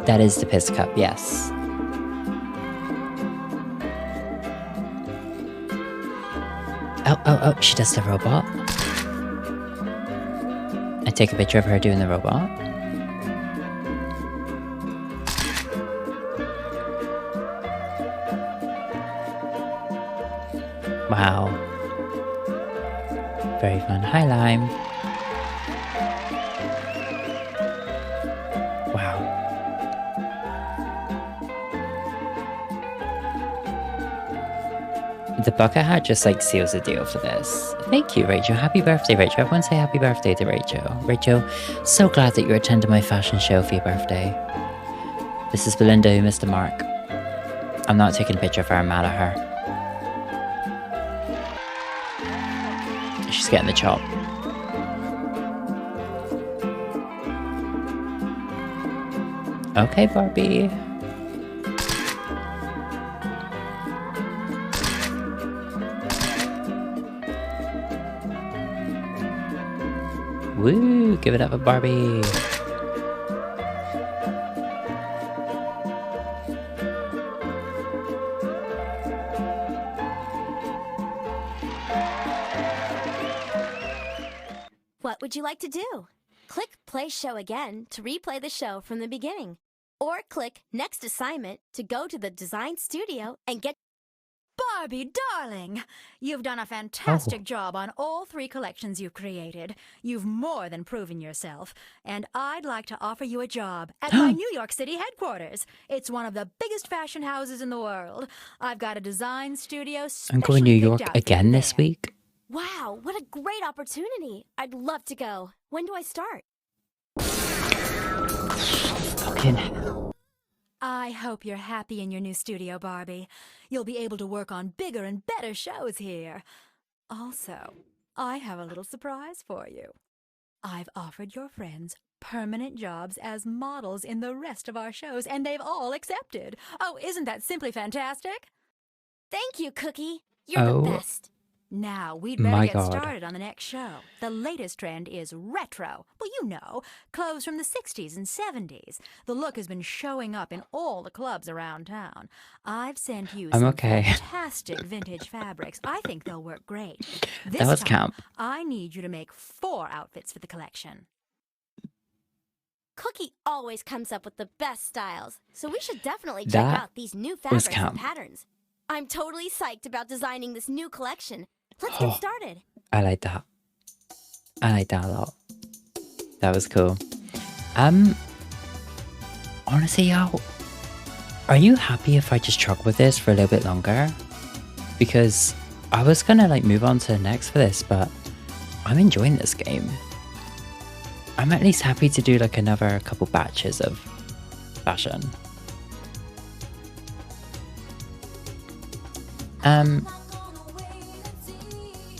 That is the piss cup, yes. Oh, she does the robot. I take a picture of her doing the robot. Wow. Very fun. Hi, Lime. Wow. The bucket hat just like seals the deal for this. Thank you, Rachel. Happy birthday, Rachel. Everyone say happy birthday to Rachel. Rachel, so glad that you attended my fashion show for your birthday. This is Belinda, Mr. Mark. I'm not taking a picture of her. I'm mad at her. She's getting the chop. Okay, Barbie. Woo! Give it up for Barbie. What would you like to do? Click Play Show Again to replay the show from the beginning. Or click Next Assignment to go to the design studio and get... Barbie, darling! You've done a fantastic job on all 3 collections you've created. You've more than proven yourself. And I'd like to offer you a job at my New York City headquarters. It's one of the biggest fashion houses in the world. I've got a design studio I'm going to New York specially picked out for again you this there. week. Wow, what a great opportunity. I'd love to go. When do I start? Fucking hell. I hope you're happy in your new studio, Barbie. You'll be able to work on bigger and better shows here. Also, I have a little surprise for you. I've offered your friends permanent jobs as models in the rest of our shows, and they've all accepted. Oh, isn't that simply fantastic? Thank you, Cookie. You're Oh. the best. Now, we'd better My get God. started on the next show. The latest trend is retro. Well, you know, clothes from the 60s and 70s. The look has been showing up in all the clubs around town. I've sent you I'm some okay. fantastic vintage fabrics. I think they'll work great. This That was time, camp. I need you to make 4 outfits for the collection. Cookie always comes up with the best styles, so we should definitely check That out these new was fabrics and camp. patterns. I'm totally psyched about designing this new collection. Let's Oh. get started. I like that. I like that a lot. That was cool. Honestly, y'all, are you happy if I just truck with this for a little bit longer? Because I was gonna like move on to the next for this, but I'm enjoying this game. I'm at least happy to do like another couple batches of fashion.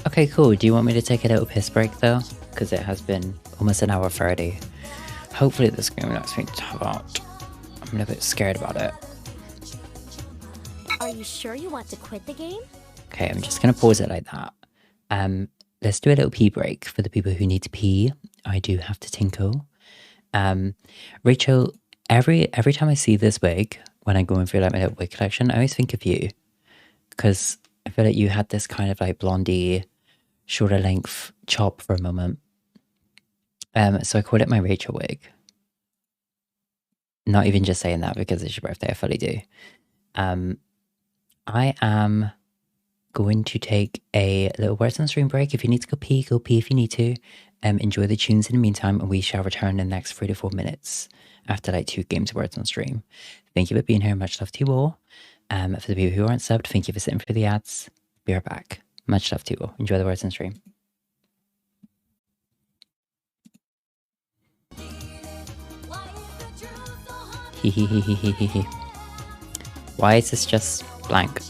Okay, cool. Do you want me to take a little piss break though? Because it has been almost an hour 30. Hopefully this game lets me have out. I'm a little bit scared about it. Are you sure you want to quit the game? Okay, I'm just gonna pause it like that. Let's do a little pee break for the people who need to pee. I do have to tinkle. Rachel, every time I see this wig, when I'm going through like my little wig collection, I always think of you. Because I feel like you had this kind of like blondie, shorter length chop for a moment. So I called it my Rachel wig. Not even just saying that because it's your birthday, I fully do. I am going to take a little words on stream break. If you need to go pee if you need to. Enjoy the tunes in the meantime, and we shall return in the next 3 to 4 minutes after like 2 games of words on stream. Thank you for being here. Much love to you all. For the people who aren't subbed, thank you for sitting through the ads. Be right back. Much love to you all. Enjoy the words on stream. Why is this just blank?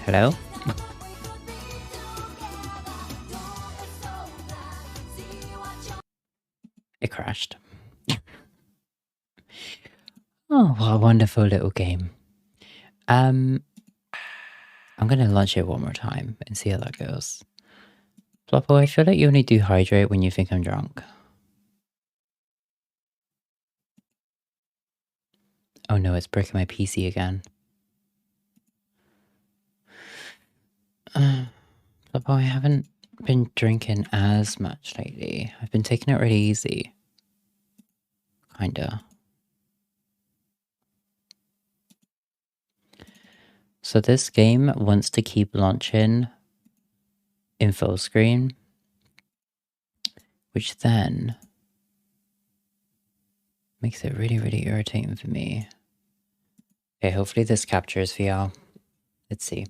Hello? It crashed. Oh, what a wonderful little game. I'm gonna launch it one more time and see how that goes. Floppo, I feel like you only do hydrate when you think I'm drunk. Oh no, it's breaking my PC again. Floppo, I haven't been drinking as much lately. I've been taking it really easy. Kinda. So this game wants to keep launching in full screen, which then makes it really, really irritating for me. Okay, hopefully this captures for y'all. Let's see.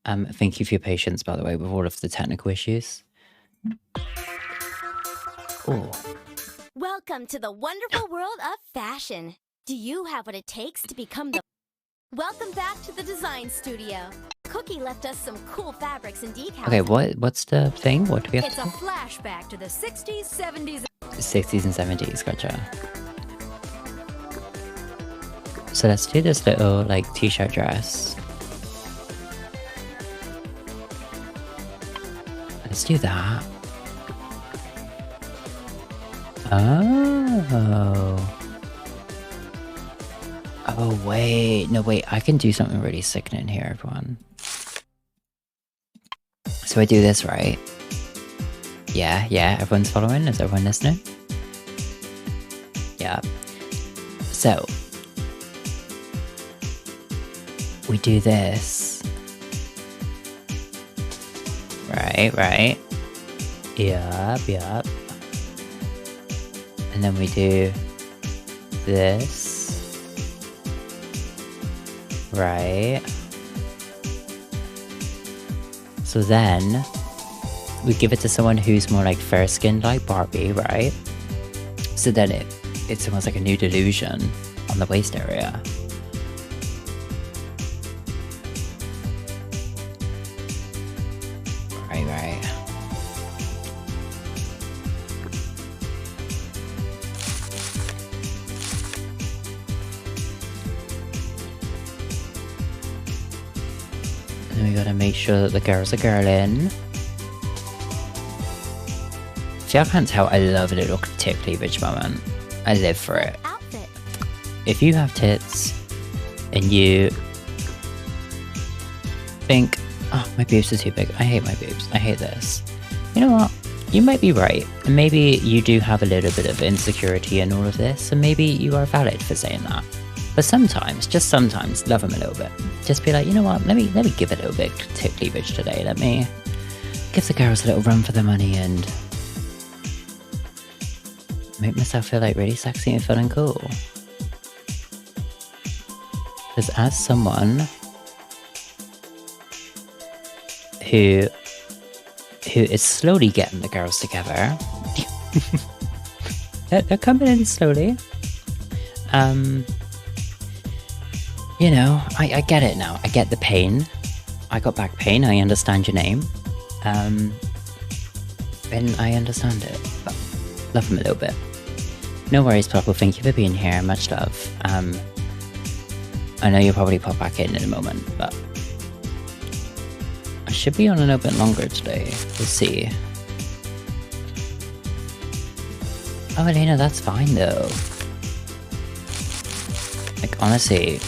Thank you for your patience, by the way, with all of the technical issues. Oh. Welcome to the wonderful world of fashion. Do you have what it takes to become the... Welcome back to the design studio. Cookie left us some cool fabrics and decals. Okay, what's the thing? What do we have It's a flashback to the 60s, 70s... 60s and 70s, gotcha. So let's do this little, like, t-shirt dress. Let's do that. Oh. Oh, wait. No, wait. I can do something really sickening here, everyone. So I do this, right? Yeah, everyone's following? Is everyone listening? Yeah. So we do this. Right. Yup. And then we do this. Right. So then we give it to someone who's more like fair-skinned, like Barbie, right? So then it's almost like a nude illusion on the waist area. Right. And we gotta make sure that the girl's a girl in. See, I can't tell, I love a little tit cleavage moment. I live for it. Outfit. If you have tits and you think, oh, my boobs are too big, I hate my boobs, I hate this. You know what? You might be right. And maybe you do have a little bit of insecurity in all of this, and maybe you are valid for saying that. But sometimes, just sometimes, love them a little bit. Just be like, you know what? Let me give it a little bit tit cleavage today. Let me give the girls a little run for their money and make myself feel like really sexy and fun and cool. Because as someone who is slowly getting the girls together, they're coming in slowly. You know, I get it now. I get the pain. I got back pain. I understand your name. And I understand it. But love him a little bit. No worries, Purple. Thank you for being here. Much love. I know you'll probably pop back in a moment, but I should be on a little bit longer today. We'll see. Oh, Elena, that's fine though. Like, honestly,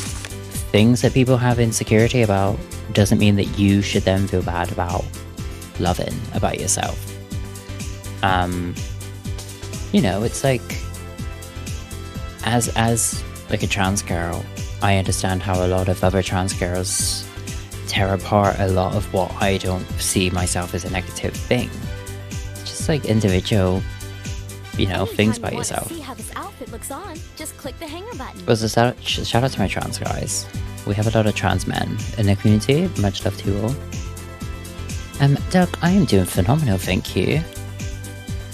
things that people have insecurity about doesn't mean that you should then feel bad about loving about yourself. You know, it's like, as like a trans girl, I understand how a lot of other trans girls tear apart a lot of what I don't see myself as a negative thing. It's just like individual, you know, things by yourself. See how this outfit looks on? Just click the hanger button. Was a shout out to my trans guys. We have a lot of trans men in the community. Much love to you all. Doug, I am doing phenomenal, thank you.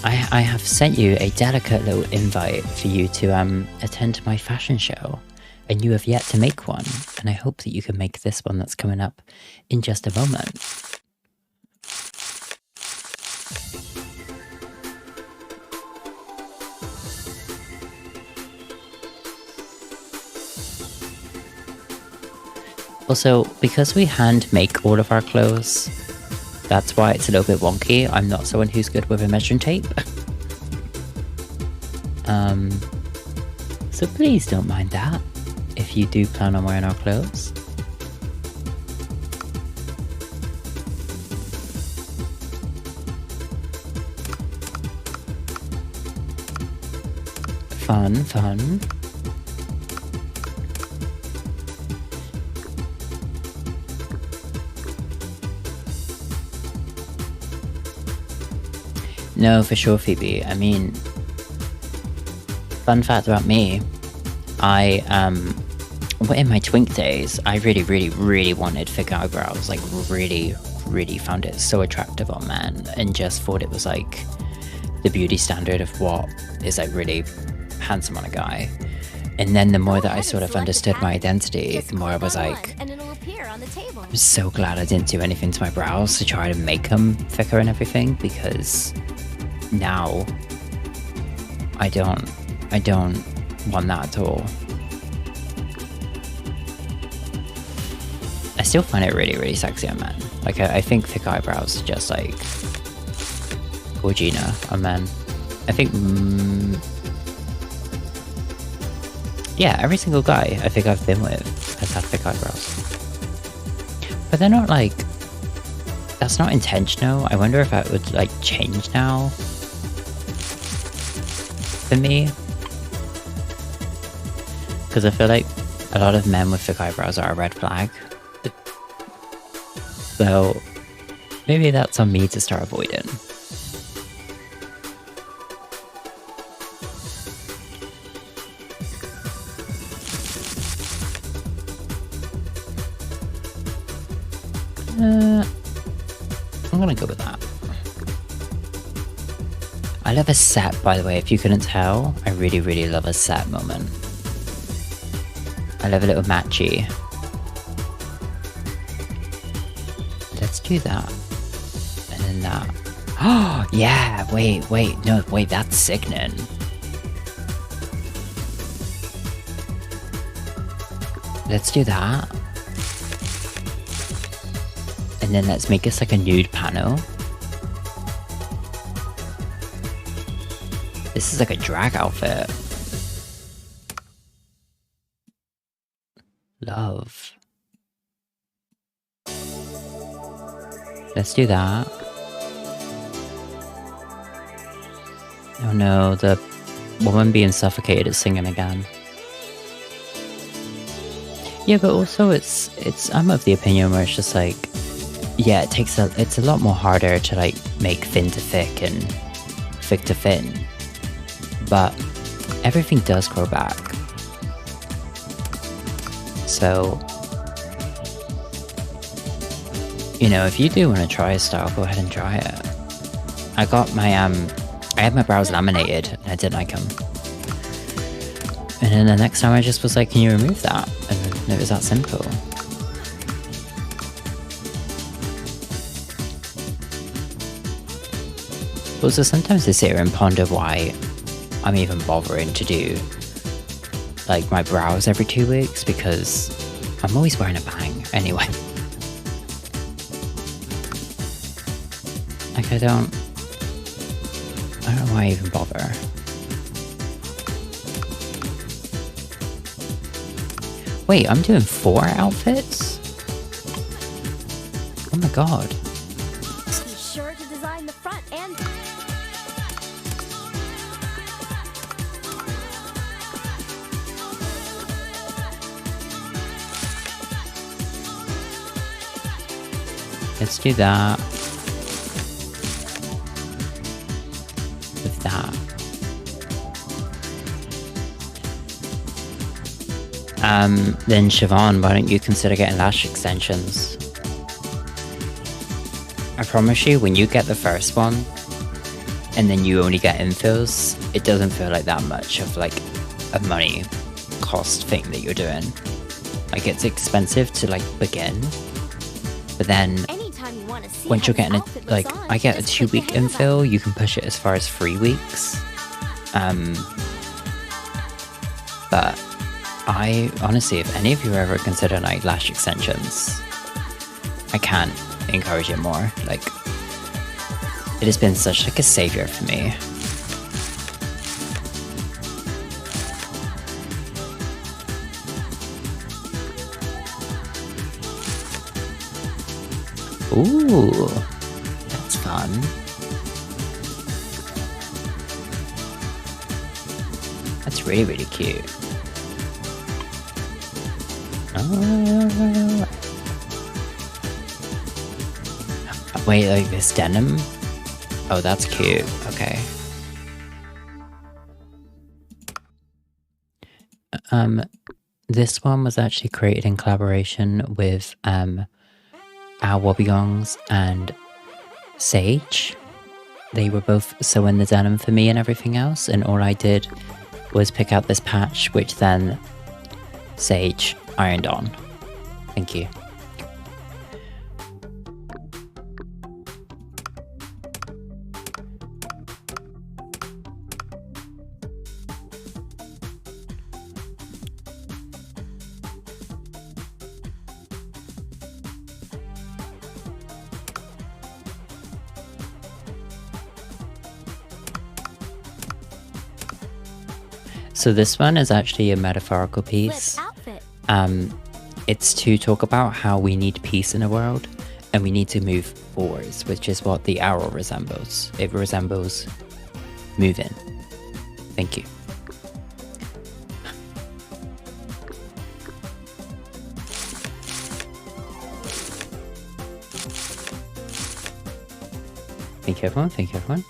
I have sent you a delicate little invite for you to attend my fashion show, and you have yet to make one, and I hope that you can make this one that's coming up in just a moment. Also, because we hand make all of our clothes, that's why it's a little bit wonky. I'm not someone who's good with a measuring tape. So please don't mind that if you do plan on wearing our clothes. Fun, fun. No, for sure, Phoebe. I mean, fun fact about me, in my twink days, I really wanted thick eyebrows. Like, really found it so attractive on men, and just thought it was like the beauty standard of what is like really handsome on a guy. And then the more that I sort of understood my identity, the more I was like, I'm so glad I didn't do anything to my brows to try to make them thicker and everything, because now I don't want that at all. I still find it really sexy on men. Like, I think thick eyebrows are just like Gorgina on men. I think yeah, every single guy I think I've been with has had thick eyebrows, but they're not like, that's not intentional. I wonder if that would like change now for me, because I feel like a lot of men with thick eyebrows are a red flag. So maybe that's on me to start avoiding. I'm gonna go with that. I love a set, by the way, if you couldn't tell. I really love a set moment. I love a little matchy. Let's do that. And then that. Oh, yeah, wait, that's sickening. Let's do that. And then let's make this like a nude panel. This is like a drag outfit. Love. Let's do that. Oh no, the woman being suffocated is singing again. Yeah, but also it's I'm of the opinion where it's just like, yeah, it's a lot more harder to like make thin to thick and thick to thin, but everything does grow back. So, you know, if you do want to try a style, go ahead and try it. I got my I had my brows laminated and I didn't like them. And then the next time I just was like, can you remove that? And it was that simple. Also, sometimes I sit here and ponder why I'm even bothering to do like my brows every 2 weeks, because I'm always wearing a bang anyway. Like, I don't know why I even bother. Wait, I'm doing 4 outfits? Oh my god. Be sure to design the front and... Let's do that. With that. then Siobhan, why don't you consider getting lash extensions? I promise you, when you get the first one, and then you only get infills, it doesn't feel like that much of like a money cost thing that you're doing. Like, it's expensive to like begin, but then once you're getting like, I get a 2-week infill, you can push it as far as 3 weeks. But I honestly, if any of you ever consider like lash extensions, I can't encourage it more. Like, it has been such like a savior for me. Ooh, that's fun. That's really, really cute. Oh. Wait, like this denim? Oh, that's cute. Okay. This one was actually created in collaboration with Our Wobbegongs and Sage. They were both sewing the denim for me and everything else, and all I did was pick out this patch, which then Sage ironed on. Thank you. So this one is actually a metaphorical piece. It's to talk about how we need peace in the world and we need to move forwards, which is what the arrow resembles. It resembles moving. Thank you. Thank you, everyone. Thank you, everyone.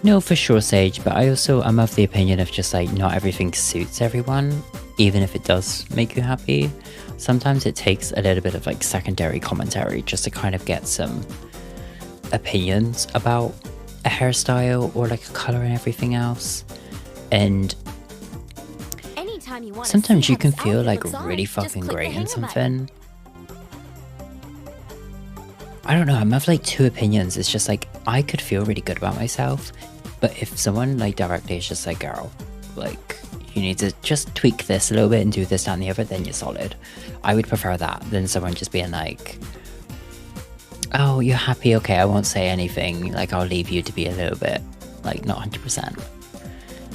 No, for sure, Sage, but I'm of the opinion of just like not everything suits everyone, even if it does make you happy. Sometimes it takes a little bit of like secondary commentary just to kind of get some opinions about a hairstyle or like a color and everything else. And sometimes you can feel like really fucking great in something. I don't know, I'm of like two opinions. It's just like, I could feel really good about myself, but if someone like directly is just like, girl, like, you need to just tweak this a little bit and do this, that, and the other, then you're solid. I would prefer that than someone just being like, oh, you're happy, okay, I won't say anything, like, I'll leave you to be a little bit, like, not 100%.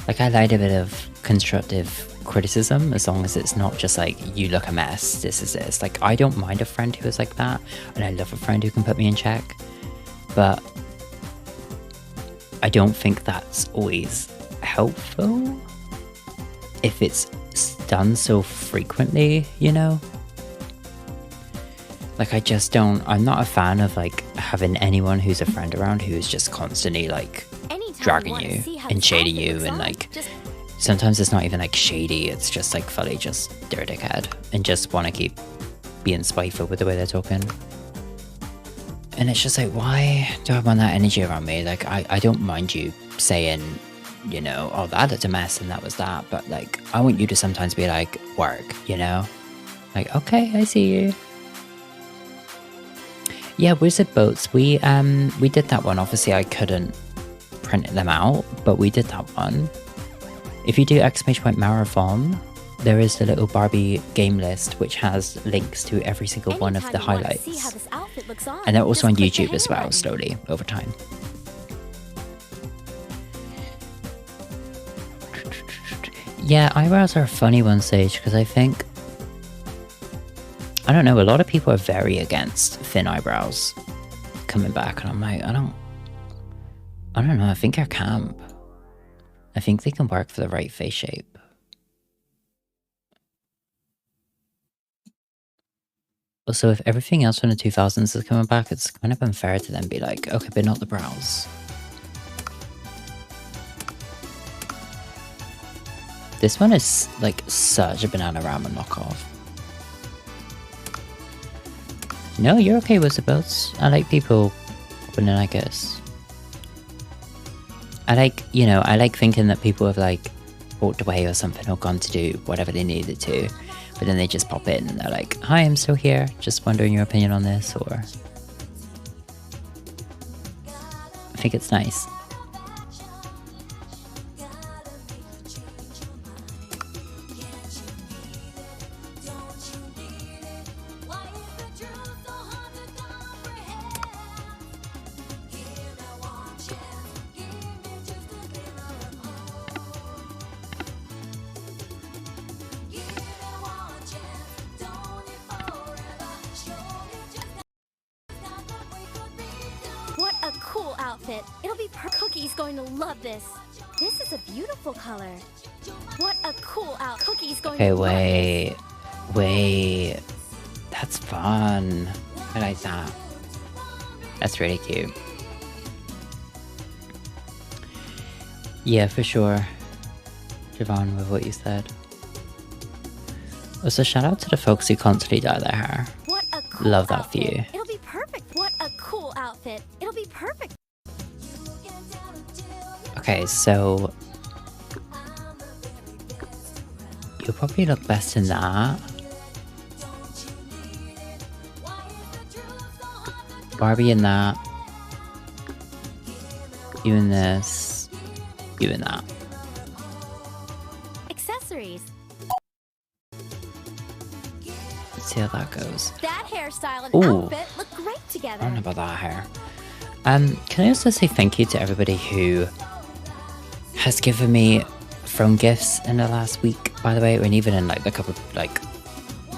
Like, I like a bit of constructive criticism, as long as it's not just like, you look a mess, this is this. Like, I don't mind a friend who is like that, and I love a friend who can put me in check, but I don't think that's always helpful if it's done so frequently, you know? Like, I just don't, I'm not a fan of like having anyone who's a friend around who's just constantly like dragging you and shading you, and like sometimes it's not even like shady, it's just like fully just they're a dickhead and just want to keep being spiteful with the way they're talking. And it's just like, why do I want that energy around me? Like, I don't mind you saying, you know, oh, that's a mess and that was that, but like, I want you to sometimes be like, work, you know? Like, okay, I see you. Yeah, Wizard Boats, we did that one. Obviously, I couldn't print them out, but we did that one. If you do ! Marathon, there is the little Barbie game list, which has links to every single one of the highlights. And they're also on YouTube as well, slowly, over time. Yeah, eyebrows are a funny one, Sage, because I think, I don't know, a lot of people are very against thin eyebrows coming back, and I'm like, I don't know, I think they're camp. I think they can work for the right face shape. Also, if everything else from the 2000s is coming back, it's kind of unfair to then be like, okay, but not the brows. This one is like such a banana ramen knockoff. No, you're okay with the boats. I like people popping in, I guess. I like, you know, I like thinking that people have like walked away or something or gone to do whatever they needed to, but then they just pop in and they're like, hi, I'm still here, just wondering your opinion on this, or... I think it's nice. What a cool outfit. It'll be Cookie's going to love this. This is a beautiful color. What a cool outfit. Cookie's going Okay, to love wait. Wait. That's fun. I like that. That's really cute. Yeah, for sure. Javon, with what you said. Also, shout out to the folks who constantly dye their hair. What a cool Love that outfit. for you. It'll be perfect. What a cool outfit. It'll be perfect. Okay, so... you'll probably look best in that. Barbie in that. You in this. You in that. Accessories. Let's see how that goes. That hairstyle and Ooh. outfit look great I together. don't know about that hair. Can I also say thank you to everybody who has given me phone gifts in the last week, by the way, and even in like a couple, like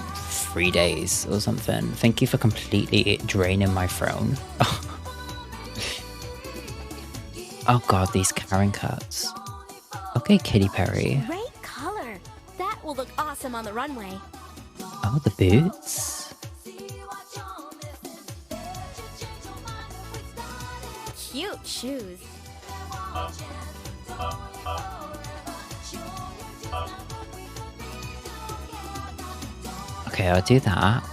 3 days or something. Thank you for completely draining my phone. Oh god, these Karen cuts. Okay, Kitty Perry. Great color. That will look awesome on the runway. Oh, the boots. Cute shoes. Okay, I'll do that.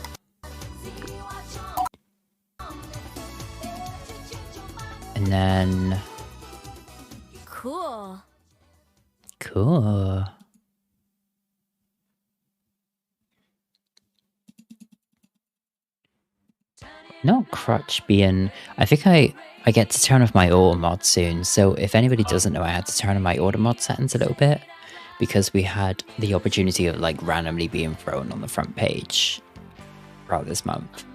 And then... Cool. cool. No crutch being... I think I get to turn off my auto mod soon, so if anybody doesn't know, I had to turn on my auto mod settings a little bit because we had the opportunity of like randomly being thrown on the front page throughout this month,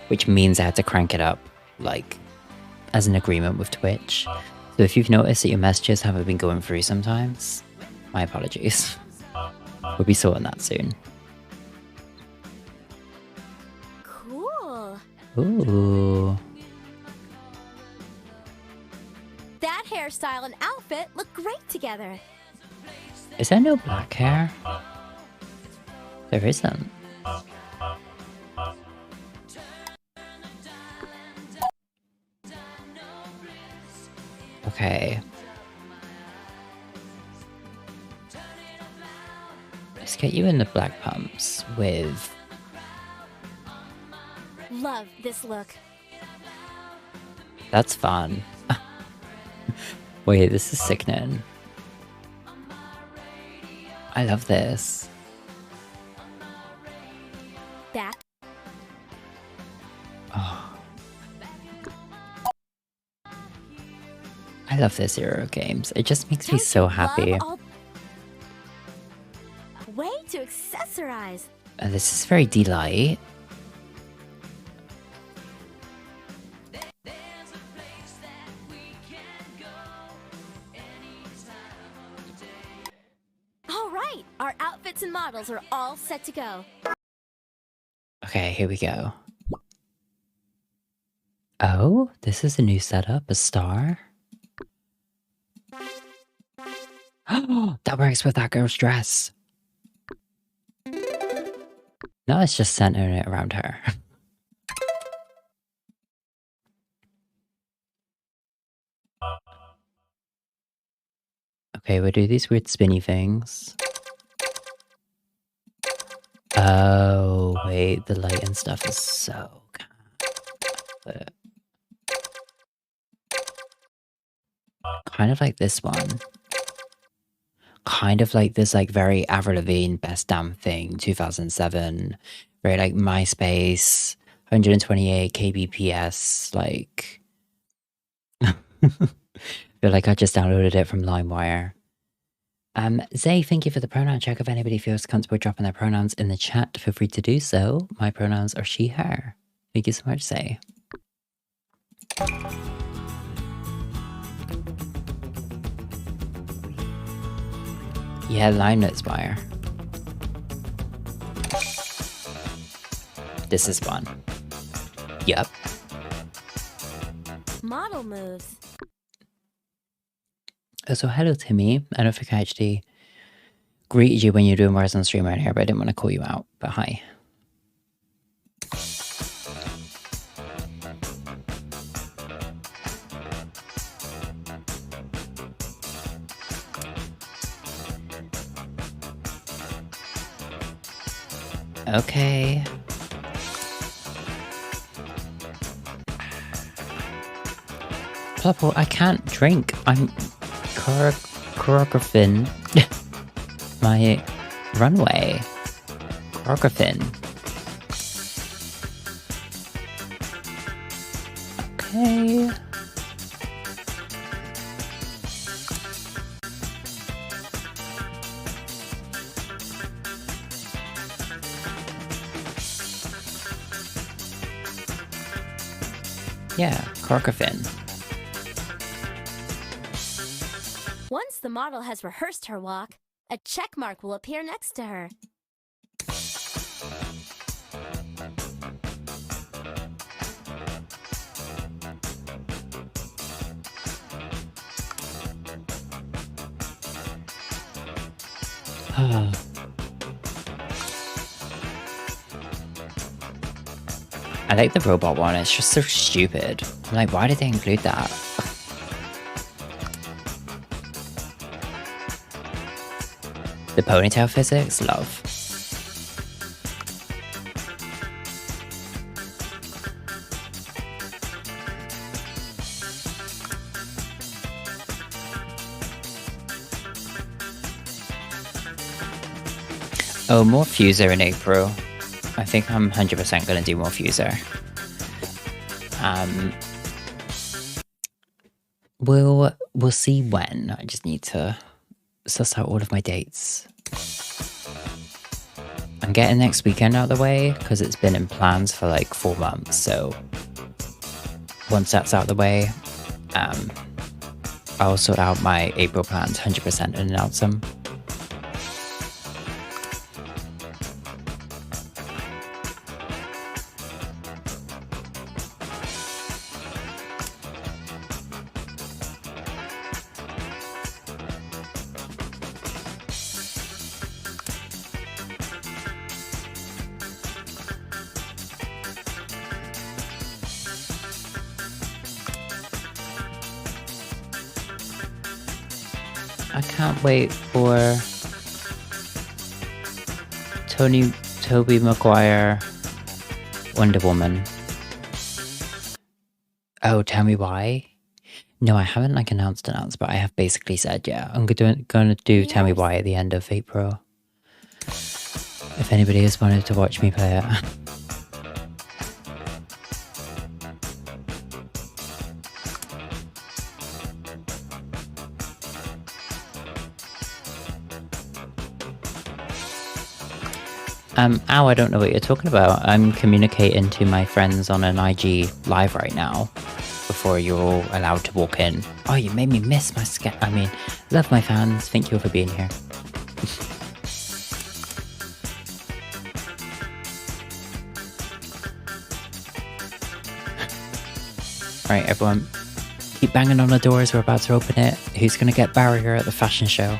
which means I had to crank it up like as an agreement with Twitch. So if you've noticed that your messages haven't been going through sometimes, my apologies. We'll be sorting that soon. Cool. Ooh. That hairstyle and outfit look great together. Is there no black hair? There isn't. Okay. Let's get you in the black pumps with... Love this look. That's fun. Wait, this is sickening. I love this. Back. Oh. I love this era of games. It just makes me Don't so you happy. love all- Way to accessorize. This is very delight. All right, our outfits and models are all set to go. Okay, here we go. Oh, this is a new setup, a star. Oh, that works with that girl's dress. Now it's just centering it around her. Okay, we'll do these weird spinny things. Oh, wait, the light and stuff is so good. Kind of like this one. Kind of like this, like, very Avril Lavigne, Best Damn Thing, 2007. Very, like, MySpace, 128 kbps, like... feel like I just downloaded it from LimeWire. Zay, thank you for the pronoun check. If anybody feels comfortable dropping their pronouns in the chat, feel free to do so. My pronouns are she, her. Thank you so much, Zay. Yeah, Limenuts Wire. This is one. Yup. Model moves. So hello, Timmy. I don't think I actually greeted you when you were doing Marathon stream right here, but I didn't want to call you out. But hi. Okay. Plopple, I can't drink. I'm choreographing my runway. Choreographing. Okay. Yeah, choreographing. Once the model has rehearsed her walk, a check mark will appear next to her. I like the robot one, it's just so stupid. I'm like, why did they include that? The ponytail physics, love. Oh, more Fuser in April. I think I'm 100% gonna do more Fuser. We'll see when. I just need to suss out all of my dates. I'm getting next weekend out of the way because it's been in plans for like 4 months. So once that's out of the way, I'll sort out my April plans 100% and announce them. I can't wait for Tobey Maguire Wonder Woman. Oh, tell me why? No, I haven't like announced, but I have basically said, yeah, I'm gonna do Tell Me Why at the end of April. If anybody has wanted to watch me play it. Ow, I don't know what you're talking about. I'm communicating to my friends on an IG live right now before you're all allowed to walk in. Oh, you made me miss my love my fans. Thank you for being here. Alright, everyone. Keep banging on the doors. We're about to open it. Who's going to get barrier at the fashion show?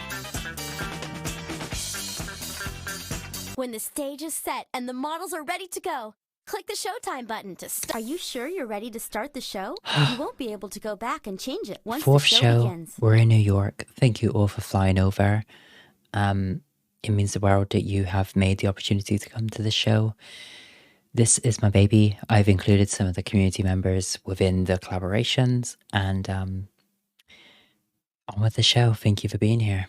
When the stage is set and the models are ready to go, click the Showtime button to start. Are you sure you're ready to start the show? You won't be able to go back and change it once the show begins. We're in New York. Thank you all for flying over. It means the world that you have made the opportunity to come to the show. This is my baby. I've included some of the community members within the collaborations, and on with the show. Thank you for being here.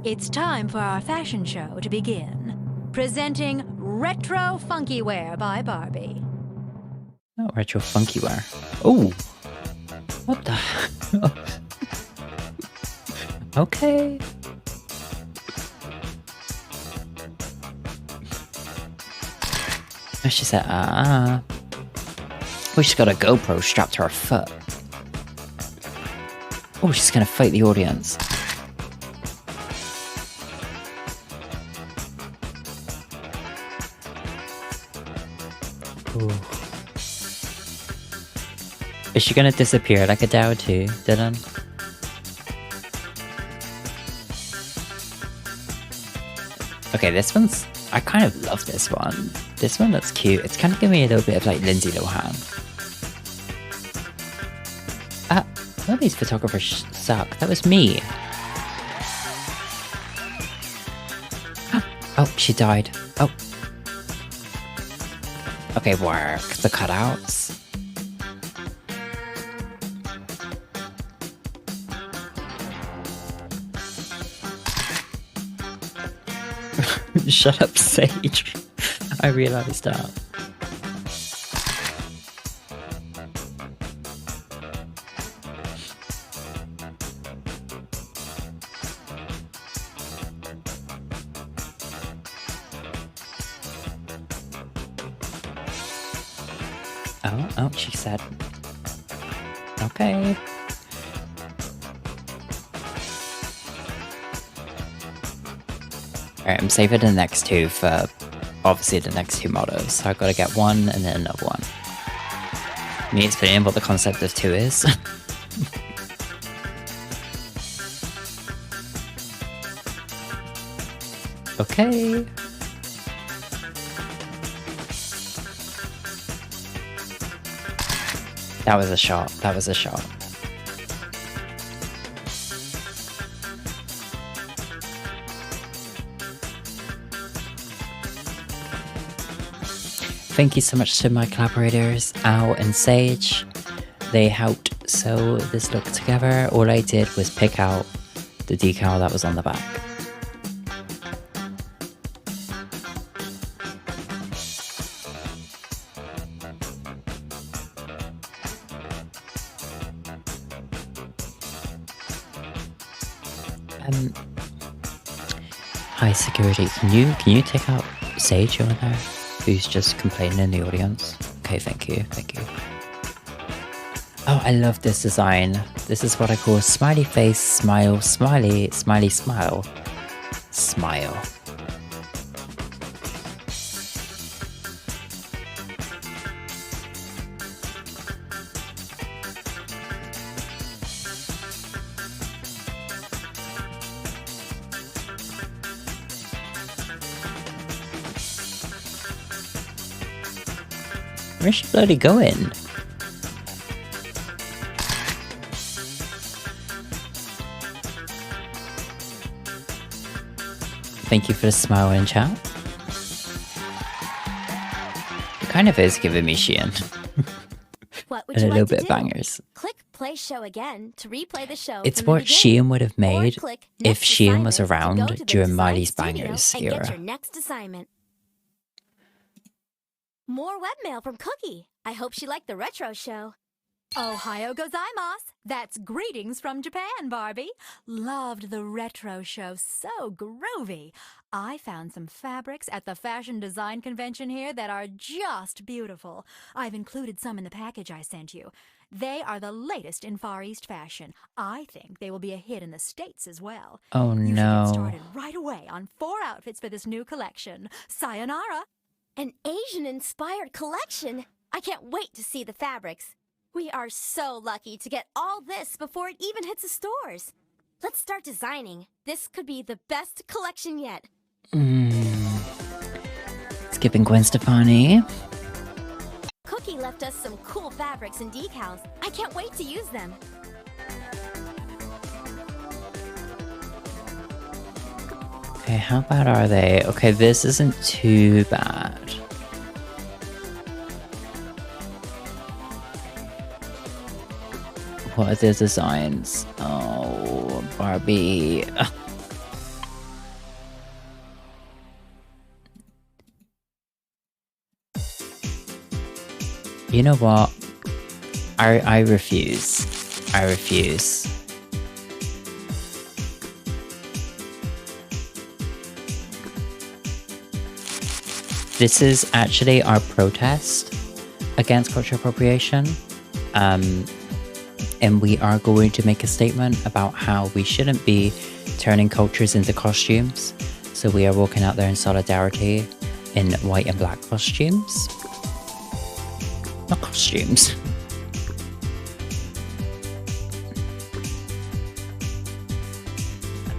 It's time for our fashion show to begin. Presenting Retro Funky Wear by Barbie. Oh, retro funky wear. Oh, what the? Okay. She said, Oh, she's got a GoPro strapped to her foot. Oh, she's gonna fight the audience. Ooh. Is she gonna disappear like a Dow too, Dylan? Okay, this one's... I kind of love this one. This one looks cute. It's kind of giving me a little bit of like Lindsay Lohan. Some of these photographers suck. That was me. Oh, she died. Oh. Okay, work. The cutouts. Shut up, Sage. I realized that. Oh, she said. Okay. Alright, I'm saving the next two for obviously the next two models. So I've got to get one and then another one. Me explaining what the concept of two is. Okay. That was a shot. That was a shot. Thank you so much to my collaborators, Al and Sage. They helped sew this look together. All I did was pick out the decal that was on the back. Hi security, can you take out Sage over there? Who's just complaining in the audience? Okay, thank you. Oh, I love this design. This is what I call smiley face, smile, smiley, smiley, smile. Smile. Where's she bloody going? Thank you for the smile in chat. It kind of is giving me Shein. What would And you a little like to bit of do? bangers. Click play show again to replay the show. It's from the what beginning. Shein would have made Or click if next Shein was assignment to go around to the during design Miley's studio Bangers and get era. your next assignment. More webmail from Cookie. I hope she liked the retro show. Ohio gozaimasu. That's greetings from Japan, Barbie. Loved the retro show, so groovy. I found some fabrics at the fashion design convention here that are just beautiful. I've included some in the package I sent you. They are the latest in Far East fashion. I think they will be a hit in the States as well. Oh You should get no. started right away on 4 outfits for this new collection. Sayonara. An Asian-inspired collection. I can't wait to see the fabrics. We are so lucky to get all this before it even hits the stores. Let's start designing. This could be the best collection yet. Skipping Gwen Stefani. Cookie left us some cool fabrics and decals. I can't wait to use them. Okay, how bad are they? Okay, this isn't too bad. What are the designs? Oh, Barbie. Ugh. You know what? I refuse. I refuse. This is actually our protest against cultural appropriation. And we are going to make a statement about how we shouldn't be turning cultures into costumes. So we are walking out there in solidarity in white and black costumes. Not costumes.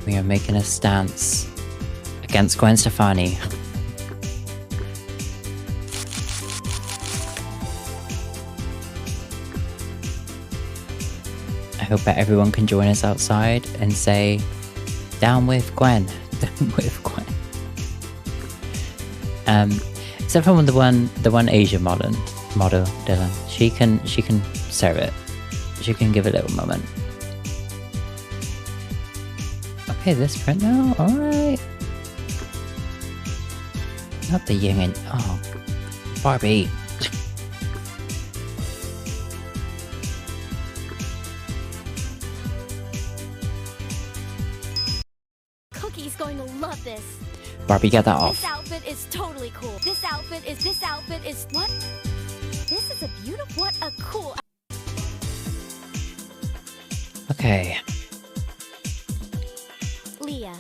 We are making a stance against Gwen Stefani. I hope that everyone can join us outside and say, "Down with Gwen, down with Gwen." Except for the one Asian model, Dylan. She can serve it. She can give a little moment. Okay, this print now. All right. Not the yin and Barbie. Cookie's going to love this. Barbie, get that off. This outfit is totally cool. This outfit is what? This is a beautiful, what a cool. Okay. Leah.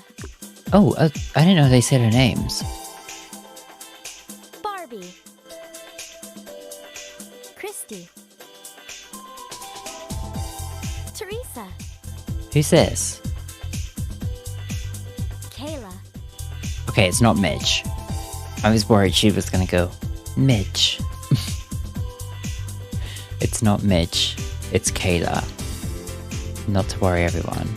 Oh, I didn't know they said her names. Barbie. Christy. Teresa. Who's this? Kayla. Okay, it's not Midge. I was worried she was gonna go, Midge. It's not Midge. It's Kayla. Not to worry, everyone.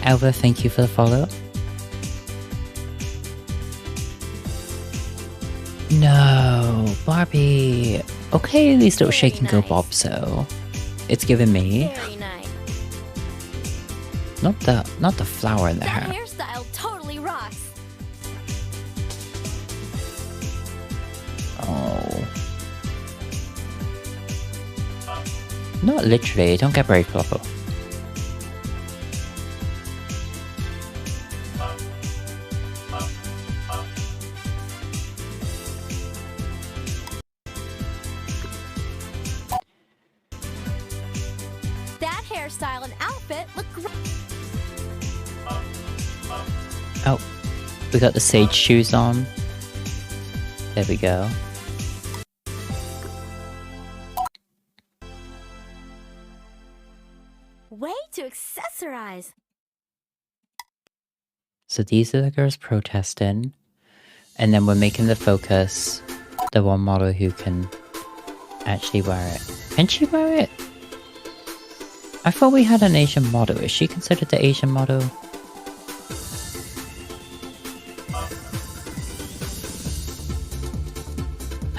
Alva, thank you for the follow. No, Barbie. Okay, these little shake and go nice. bob, so it's giving me Very nice. not the flower in the That hair. hairstyle totally rocks. Oh, not literally. Don't get very floppo. That hairstyle and outfit look great. Oh, we got the sage shoes on. There we go. Way to accessorize. So these are the girls protesting, and then we're making the focus the one model who can actually wear it. Can she wear it? I thought we had an Asian model. Is she considered the Asian model?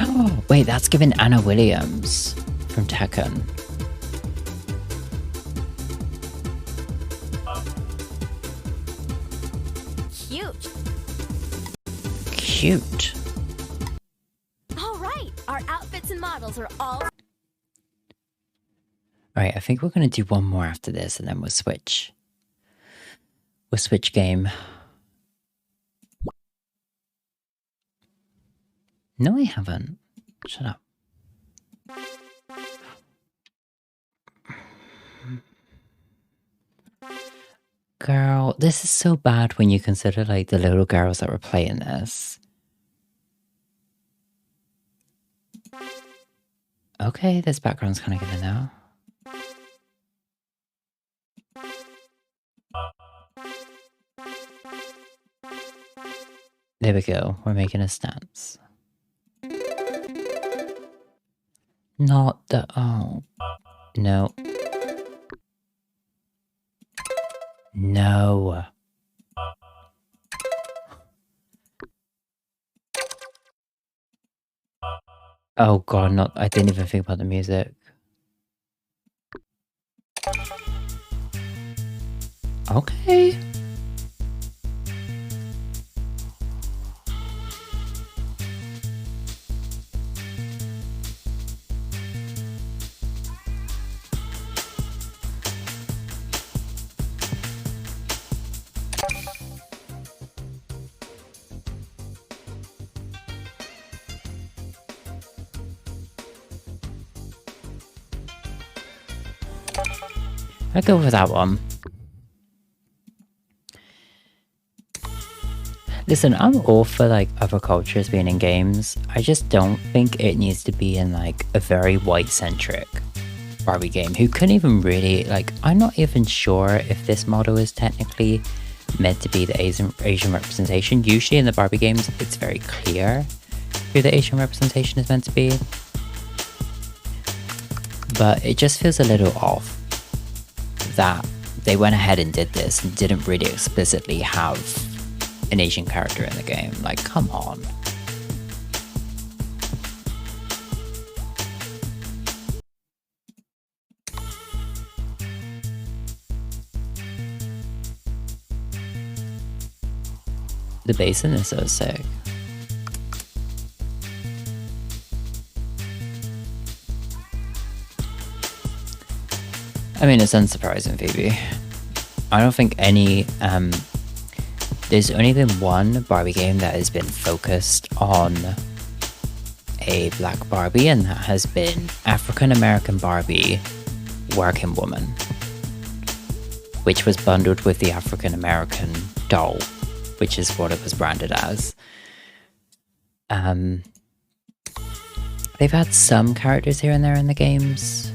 Oh, wait, that's given Anna Williams from Tekken. Cute. Cute. All right, our outfits and models are all. Alright, I think we're going to do one more after this and then we'll switch. We'll switch game. No, I haven't. Shut up. Girl, this is so bad when you consider like the little girls that were playing this. Okay, this background's kind of given now. There we go. We're making a stance. Not the... Oh. No. No. Oh god, not... I didn't even think about the music. Okay. I'll go with that one. Listen, I'm all for like other cultures being in games. I just don't think it needs to be in like a very white-centric Barbie game. Who couldn't even really like... I'm not even sure if this model is technically meant to be the Asian representation. Usually in the Barbie games, it's very clear who the Asian representation is meant to be. But it just feels a little off that they went ahead and did this and didn't really explicitly have an Asian character in the game. Like, come on. The basin is so sick. I mean, it's unsurprising, Phoebe. I don't think any... there's only been one Barbie game that has been focused on a black Barbie, and that has been African-American Barbie Working Woman, which was bundled with the African-American doll, which is what it was branded as. They've had some characters here and there in the games,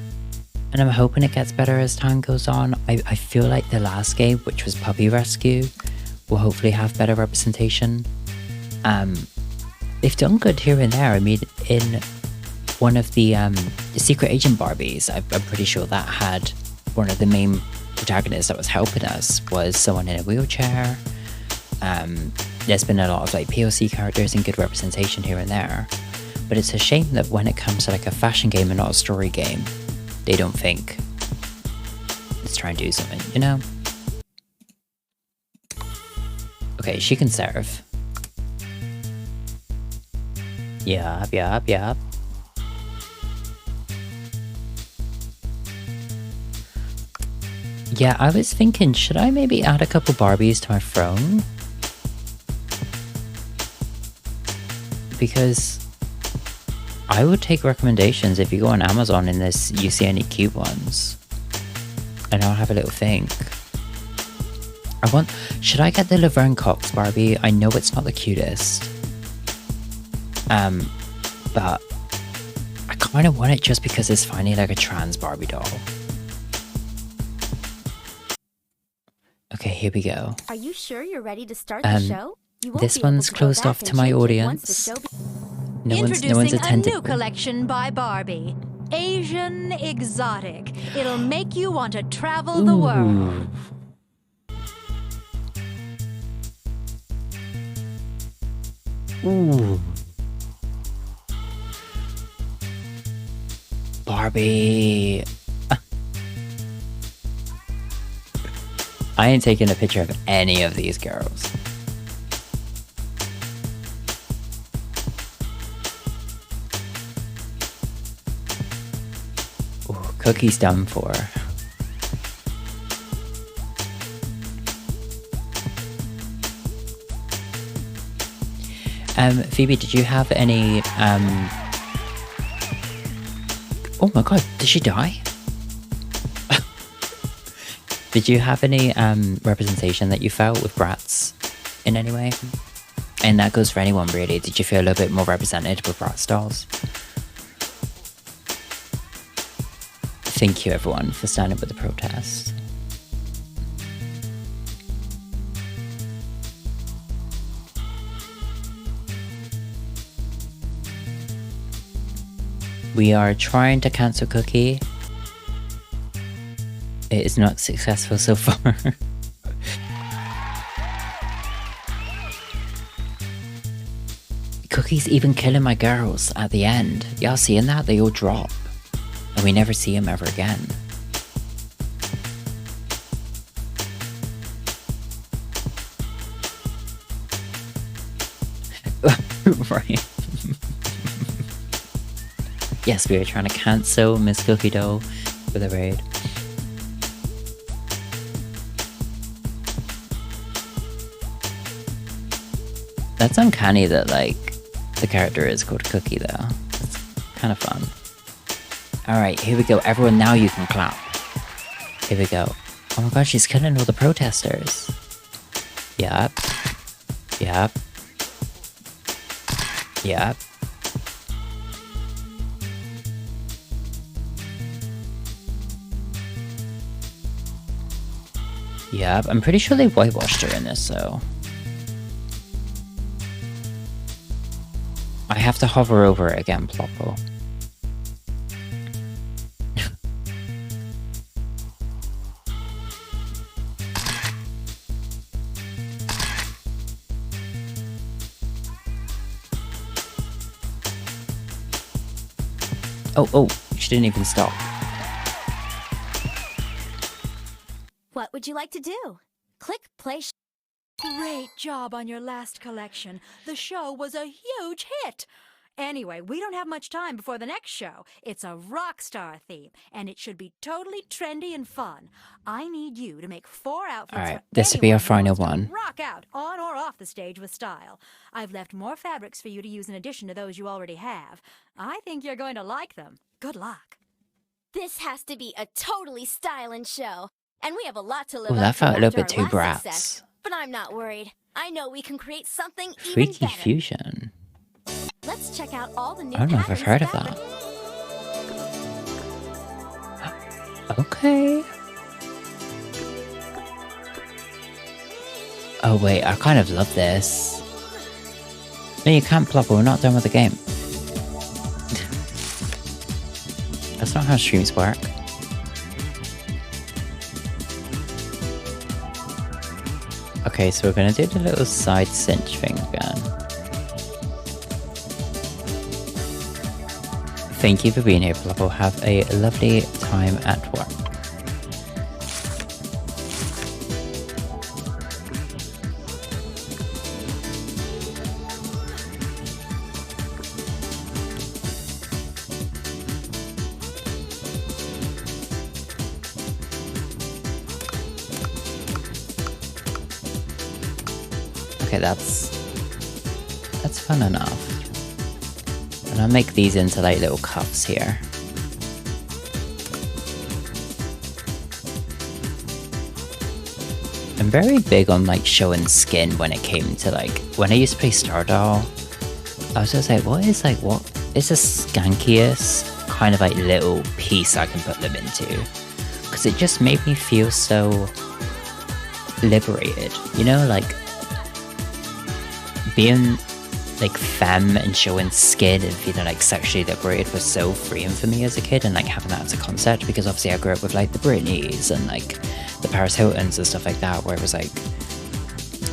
and I'm hoping it gets better as time goes on. I feel like the last game, which was Puppy Rescue, will hopefully have better representation. They've done good here and there. I mean, in one of the Secret Agent Barbies, I'm pretty sure that had one of the main protagonists that was helping us was someone in a wheelchair. There's been a lot of like POC characters and good representation here and there. But it's a shame that when it comes to like a fashion game and not a story game, they don't think, let's try and do something, you know? Okay, she can serve. Yup. Yeah, I was thinking, should I maybe add a couple Barbies to my phone? Because I would take recommendations if you go on Amazon and you see any cute ones. And I'll have a little think. Should I get the Laverne Cox Barbie? I know it's not the cutest. But I kind of want it just because it's finally like a trans Barbie doll. Okay, here we go. Are you sure you're ready to start the show? This one's closed off to my audience. No one's attended. A new collection by Barbie. Asian Exotic. It'll make you want to travel the world. Ooh. Barbie. I ain't taking a picture of any of these girls. Ooh, Cookie's done for. Phoebe, did you have any, oh my god, did she die? Did you have any, representation that you felt with Bratz in any way? And that goes for anyone, really. Did you feel a little bit more represented with Bratz dolls? Thank you, everyone, for standing with the protest. We are trying to cancel Cookie. It is not successful so far. Cookie's even killing my girls at the end. Y'all seeing that? They all drop. And we never see him ever again. Right. Yes, we are trying to cancel Miss Cookie Dough with a raid. That's uncanny that, like, the character is called Cookie, though. It's kind of fun. Alright, here we go. Everyone, now you can clap. Here we go. Oh my god, she's killing all the protesters. Yep. Yep. Yep. Yep, I'm pretty sure they whitewashed her in this, so... I have to hover over it again, Ploppo. Oh, she didn't even stop. What would you like to do? Click play. Great job on your last collection. The show was a huge hit. Anyway, we don't have much time before the next show. It's a rock star theme, and it should be totally trendy and fun. I need you to make 4 outfits. Alright, this will be our final one. Rock out on or off the stage with style. I've left more fabrics for you to use in addition to those you already have. I think you're going to like them. Good luck. This has to be a totally styling show, and we have a lot to live Oh, up that to felt a little after bit our too last brats. success. But I'm not worried. I know we can create something even Freaky better. Fusion. Let's check out all the new I don't know if I've heard of patterns that. Okay. Oh wait, I kind of love this. No, you can't plop, we're not done with the game. That's not how streams work. Okay, so we're gonna do the little side cinch thing again. Thank you for being here, Ploppo. Have a lovely time at work. Okay, that's fun enough. And I'll make these into like little cuffs here. I'm very big on like showing skin when it came to like, when I used to play Stardoll, I was just like, what is the skankiest kind of like little piece I can put them into? Because it just made me feel so liberated, you know, like being like femme and showing skin and feeling like sexually liberated was so freeing for me as a kid, and like having that as a concept, because obviously I grew up with like the Britneys and like the Paris Hiltons and stuff like that, where it was like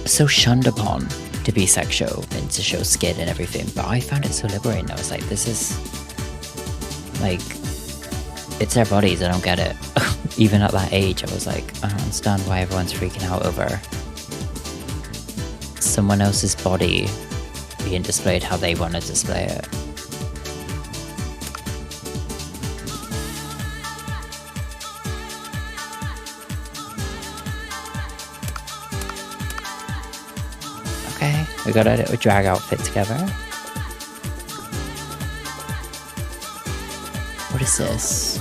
so shunned upon to be sexual and to show skin and everything, but I found it so liberating. I was like, this is like, it's their bodies, I don't get it. Even at that age I was like, I don't understand why everyone's freaking out over someone else's body being displayed how they want to display it. Okay, we got a little drag outfit together. What is this?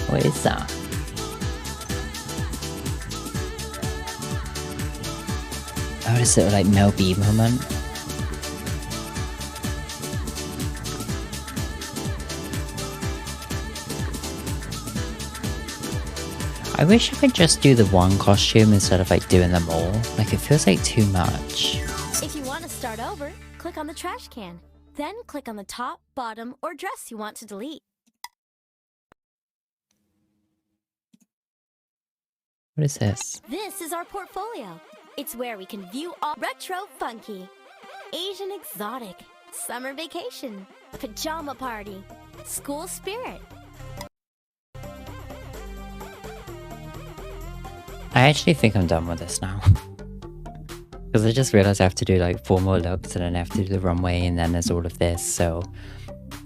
What is that? Oh, this little like Mel B moment. I wish I could just do the one costume instead of like doing them all. Like, it feels like too much. If you want to start over, click on the trash can. Then click on the top, bottom, or dress you want to delete. What is this? This is our portfolio. It's where we can view all retro funky, Asian exotic, summer vacation, pajama party, school spirit. I actually think I'm done with this now. Because I just realized I have to do like 4 more looks and then I have to do the runway and then there's all of this. So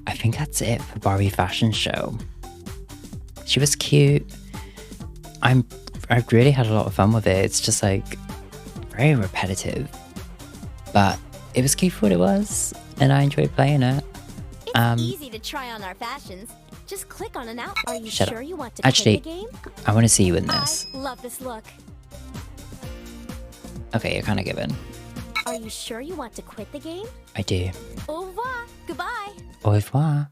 I think that's it for Barbie fashion show. She was cute. I've really had a lot of fun with it. It's just like very repetitive. But it was cute for what it was and I enjoyed playing it. It's easy to try on our fashions. Just click on an out. Are you Shut sure up. you want to Actually, play the game? I want to see you in this. I love this look. Okay, you're kind of given. Are you sure you want to quit the game? I do. Au revoir. Goodbye. Au revoir.